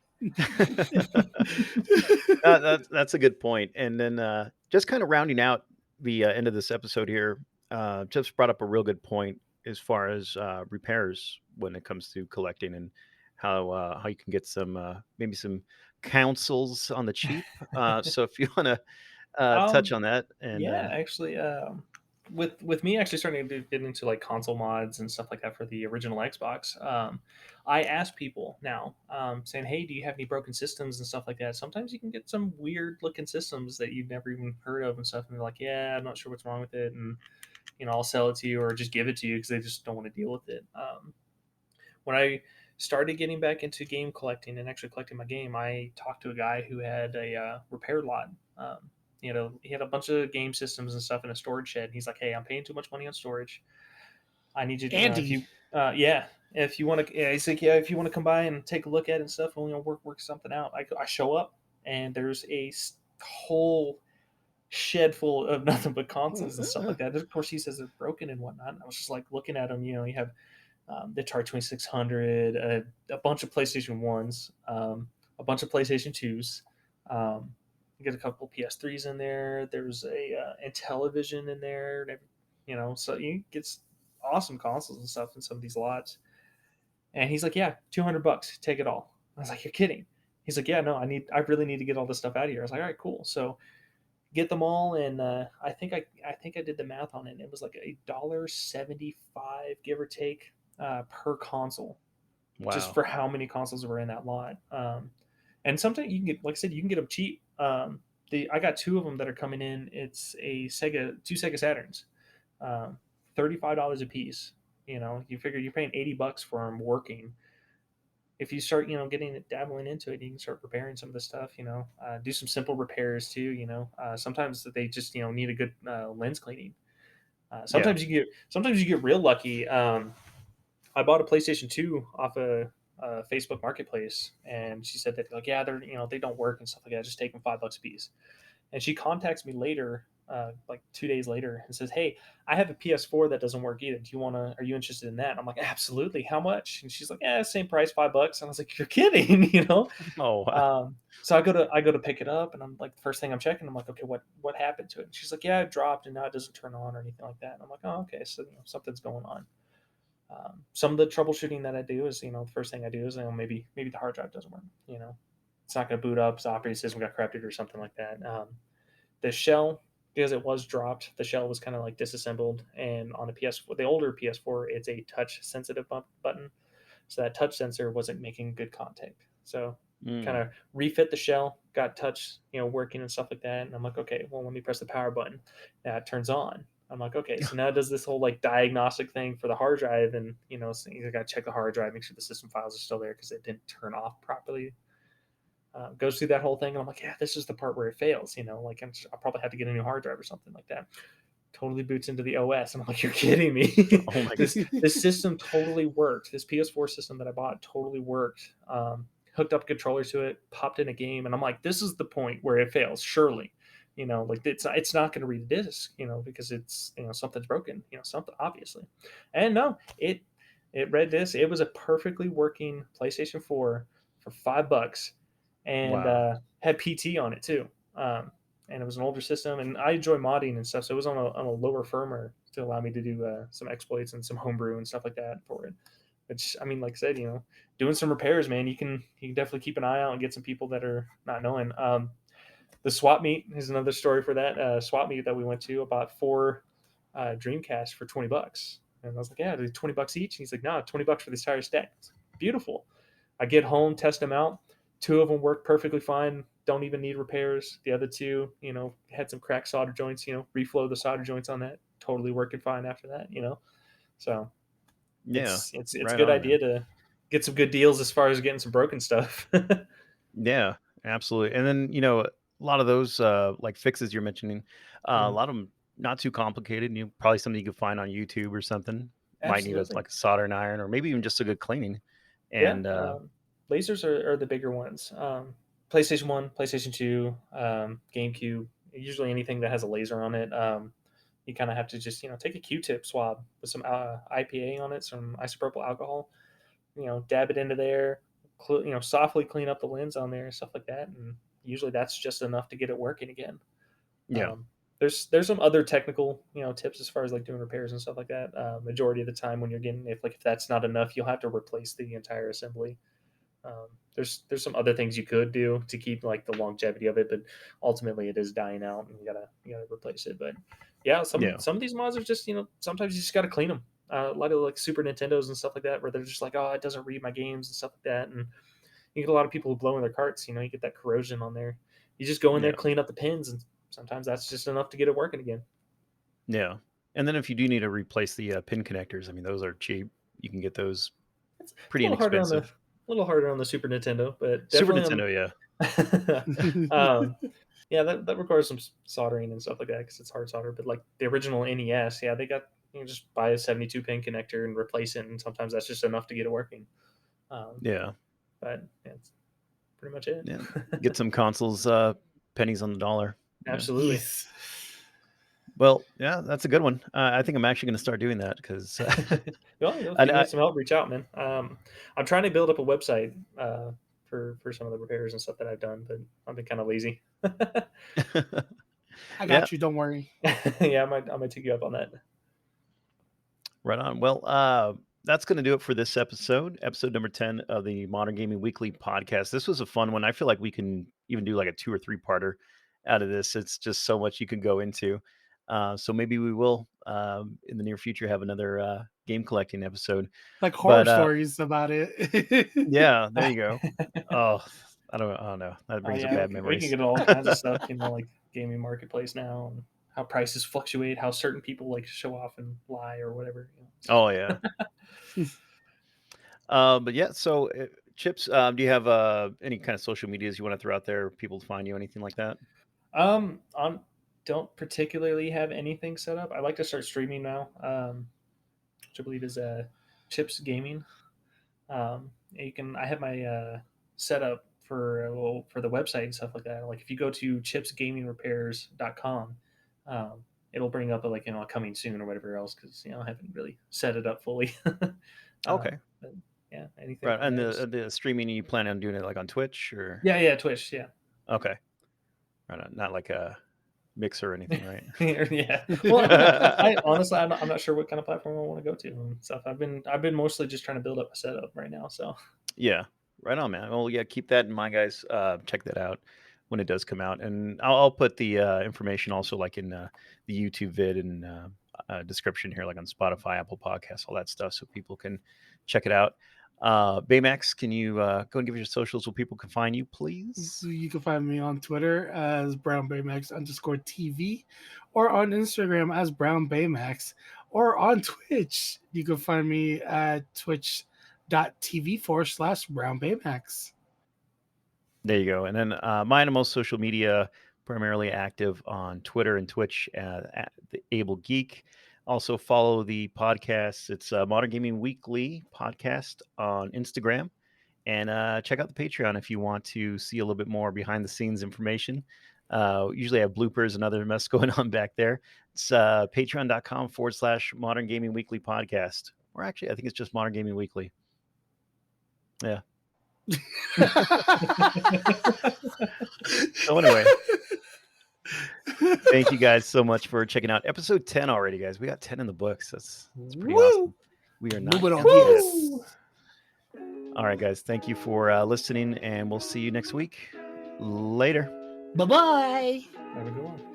Speaker 1: That's a good point. And then just kind of rounding out the end of this episode here, just brought up a real good point as far as repairs when it comes to collecting and how you can get some maybe some counsels on the cheap. So if you want to touch
Speaker 2: Um,
Speaker 1: on that and
Speaker 2: yeah, actually, with me actually starting to get into like console mods and stuff like that for the original Xbox, I ask people now, saying, "Hey, do you have any broken systems and stuff like that?" Sometimes you can get some weird looking systems that you've never even heard of and stuff, and they're like, "Yeah, I'm not sure what's wrong with it," and I'll sell it to you or just give it to you because they just don't want to deal with it. When I started getting back into game collecting and actually collecting my game, I talked to a guy who had a repair lot. He had a bunch of game systems and stuff in a storage shed. And he's like, "Hey, I'm paying too much money on storage. I need you. If
Speaker 3: Andy,
Speaker 2: you, yeah, if you want to, yeah, he's like, yeah, if you want to come by and take a look at it and stuff, and work something out." I show up and there's a whole shed full of nothing but consoles and stuff like that. Of course, he says they're broken and whatnot. And I was just like looking at them. You have the Atari 2600, a bunch of PlayStation 1s, a bunch of PlayStation 2s. You get a couple PS3s in there. There's a Intellivision in there. So you get awesome consoles and stuff in some of these lots. And he's like, "Yeah, $200, take it all." I was like, "You're kidding." He's like, "Yeah, no, I really need to get all this stuff out of here." I was like, "All right, cool." So get them all, and I think I did the math on it. And it was like $1.75, give or take, per console, just
Speaker 1: wow.
Speaker 2: for how many consoles were in that lot. And sometimes you can get, like I said, you can get them cheap. I got two of them that are coming in. It's two Sega Saturns, $35 a piece. You figure you're paying $80 for them working. If you start, getting dabbling into it, you can start repairing some of the stuff. Do some simple repairs too. Sometimes they just need a good lens cleaning.
Speaker 1: Yeah.
Speaker 2: Sometimes you get real lucky. I bought a PlayStation 2 off a Facebook Marketplace, and she said that, like, yeah, they don't work and stuff like that. Just take them $5 a piece. And she contacts me later, like 2 days later and says, "Hey, I have a PS4 that doesn't work either. Do you want to? Are you interested in that?" And I'm like, "Absolutely. How much?" And she's like, "Yeah, same price, $5." And I was like, "You're kidding, you know?"
Speaker 1: Oh,
Speaker 2: So I go to pick it up, and I'm like, the first thing I'm checking, I'm like, "Okay, what happened to it?" And she's like, "Yeah, it dropped, and now it doesn't turn on or anything like that." And I'm like, "Oh, okay, so something's going on." Some of the troubleshooting that I do is, the first thing I do is, maybe the hard drive doesn't work. It's not going to boot up. The operating system got corrupted or something like that. The shell, because it was dropped, the shell was kind of like disassembled, and on the PS4, the older PS4, it's a touch sensitive button, so that touch sensor wasn't making good contact. So kind
Speaker 1: mm.
Speaker 2: of refit the shell, got touch, working and stuff like that. And I'm like, okay, well, let me press the power button. Now it turns on. I'm like, okay, so now it does this whole like diagnostic thing for the hard drive, and so you got to check the hard drive, make sure the system files are still there because it didn't turn off properly. Goes through that whole thing, and I'm like, yeah, this is the part where it fails. Like I'll probably have to get a new hard drive or something like that. Totally boots into the OS, and I'm like, you're kidding me.
Speaker 1: Oh my
Speaker 2: this system totally worked. This PS4 system that I bought totally worked. Hooked up a controller to it, popped in a game, and I'm like, this is the point where it fails. Surely, like it's not going to read the disc, because it's something's broken, something obviously, and no, it read this. It was a perfectly working PlayStation 4 for $5, and
Speaker 1: wow.
Speaker 2: had PT on it too. And it was an older system, and I enjoy modding and stuff, so it was on a lower firmware to allow me to do some exploits and some homebrew and stuff like that for it. Which, I mean, like I said, doing some repairs, man, you can definitely keep an eye out and get some people that are not knowing. The swap meet is another story for that. Swap meet that we went to, about 4 Dreamcast for $20, and I was like, yeah, they're $20 each. And he's like, no, $20 for the entire stack. Beautiful. I get home, test them out. 2 of them work perfectly fine. Don't even need repairs. The other 2, had some cracked solder joints. Reflow the solder joints on that. Totally working fine after that. So
Speaker 1: Yeah,
Speaker 2: it's a
Speaker 1: right
Speaker 2: good
Speaker 1: on,
Speaker 2: idea
Speaker 1: man.
Speaker 2: to get some good deals as far as getting some broken stuff.
Speaker 1: Yeah, absolutely. And then, a lot of those like fixes you're mentioning, a
Speaker 2: Mhm.
Speaker 1: lot of them not too complicated. Probably something you could find on YouTube or something. Might need a
Speaker 2: Absolutely.
Speaker 1: like a soldering iron or maybe even just a good cleaning.
Speaker 2: Yeah.
Speaker 1: And
Speaker 2: Lasers are the bigger ones. PlayStation 1, PlayStation 2, GameCube, usually anything that has a laser on it. You kind of have to just, take a Q-tip swab with some IPA on it, some isopropyl alcohol, dab it into there, softly clean up the lens on there and stuff like that. And usually that's just enough to get it working again.
Speaker 1: yeah,
Speaker 2: Um, there's some other technical tips as far as like doing repairs and stuff like that. Majority of the time when you're getting if that's not enough, you'll have to replace the entire assembly. There's some other things you could do to keep like the longevity of it, but ultimately it is dying out, and you gotta replace it. But yeah, some
Speaker 1: yeah,
Speaker 2: some of these mods are just sometimes you just gotta clean them. A lot of like Super Nintendos and stuff like that, where they're just like, oh, it doesn't read my games and stuff like that, and you get a lot of people who blow in their carts. You get that corrosion on there. You just go in there,
Speaker 1: yeah,
Speaker 2: clean up the pins, and sometimes that's just enough to get it working again.
Speaker 1: yeah. And then if you do need to replace the pin connectors, I mean, those are cheap. You can get those
Speaker 2: It's a
Speaker 1: pretty
Speaker 2: little harder on the
Speaker 1: inexpensive.
Speaker 2: Super Nintendo, but
Speaker 1: Super
Speaker 2: definitely on
Speaker 1: Nintendo, yeah.
Speaker 2: yeah, that requires some soldering and stuff like that because it's hard solder. But like the original NES, yeah, they got just buy a 72 pin connector and replace it, and sometimes that's just enough to get it working. Um,
Speaker 1: Yeah,
Speaker 2: but yeah, that's pretty much it.
Speaker 1: yeah. Get some consoles, pennies on the dollar. Yeah.
Speaker 2: Absolutely.
Speaker 3: Yes.
Speaker 1: Well, yeah, that's a good one. I think I'm actually going to start doing that because,
Speaker 2: Well, if
Speaker 1: and
Speaker 2: you need some help, reach out, man. I'm trying to build up a website for some of the repairs and stuff that I've done, but I've been kind of lazy.
Speaker 3: I
Speaker 1: yeah,
Speaker 3: got you. Don't worry.
Speaker 2: Yeah, I might take you up on that.
Speaker 1: right on. Well, that's going to do it for this episode number 10 of the Modern Gaming Weekly podcast. This was a fun one. I feel like we can even do like a 2 or 3 parter out of this. It's just so much you could go into. So maybe we will in the near future have another game collecting episode.
Speaker 3: Like horror
Speaker 1: But
Speaker 3: stories about it.
Speaker 1: yeah, there you go. Oh, I don't know. That
Speaker 2: Oh
Speaker 1: brings up
Speaker 2: yeah,
Speaker 1: bad
Speaker 2: we can
Speaker 1: memories.
Speaker 2: get all kinds of stuff, like gaming marketplace now, and how prices fluctuate, how certain people like to show off and lie or whatever.
Speaker 1: Oh yeah. But yeah, so Chips, do you have any kind of social medias you want to throw out there, people to find you, anything like that?
Speaker 2: On don't particularly have anything set up. I like to start streaming now, which I believe is Chips Gaming. You can I have my setup for the website and stuff like that. Like if you go to chipsgamingrepairs.com, it'll bring up a coming soon or whatever else, because I haven't really set it up fully.
Speaker 1: Okay.
Speaker 2: But yeah, anything.
Speaker 1: Right.
Speaker 2: from
Speaker 1: And
Speaker 2: those.
Speaker 1: the streaming, you plan on doing it like on Twitch or?
Speaker 2: Yeah, Twitch, yeah.
Speaker 1: Okay. Right. Not like a Mixer or anything, right?
Speaker 2: Yeah. Well, I honestly, I'm not sure what kind of platform I want to go to and stuff. I've been mostly just trying to build up a setup right now. So
Speaker 1: Yeah. Right on, man. Well, yeah, keep that in mind, guys. Check that out when it does come out, and I'll put the information also like in the YouTube vid and description here, like on Spotify, Apple Podcasts, all that stuff, so people can check it out. Baymax, can you go and give us your socials so people can find you, please?
Speaker 3: So you can find me on Twitter as brownbaymax_TV, or on Instagram as brownbaymax, or on Twitch. You can find me at twitch.tv/brownbaymax.
Speaker 1: There you go. And then mine and most social media, primarily active on Twitter and Twitch at the Able Geek. Also follow the podcast. It's Modern Gaming Weekly podcast on Instagram. And check out the Patreon if you want to see a little bit more behind the scenes information. Usually I have bloopers and other mess going on back there. It's patreon.com/Modern Gaming Weekly podcast. Or actually, I think it's just Modern Gaming Weekly. Yeah. So anyway, thank you guys so much for checking out episode 10 already, guys. We got 10 in the books. That's pretty awesome. We are not
Speaker 3: Moving on.
Speaker 1: yes. All right, guys. Thank you for listening, and we'll see you next week. Later.
Speaker 3: Bye-bye.
Speaker 2: have a good one.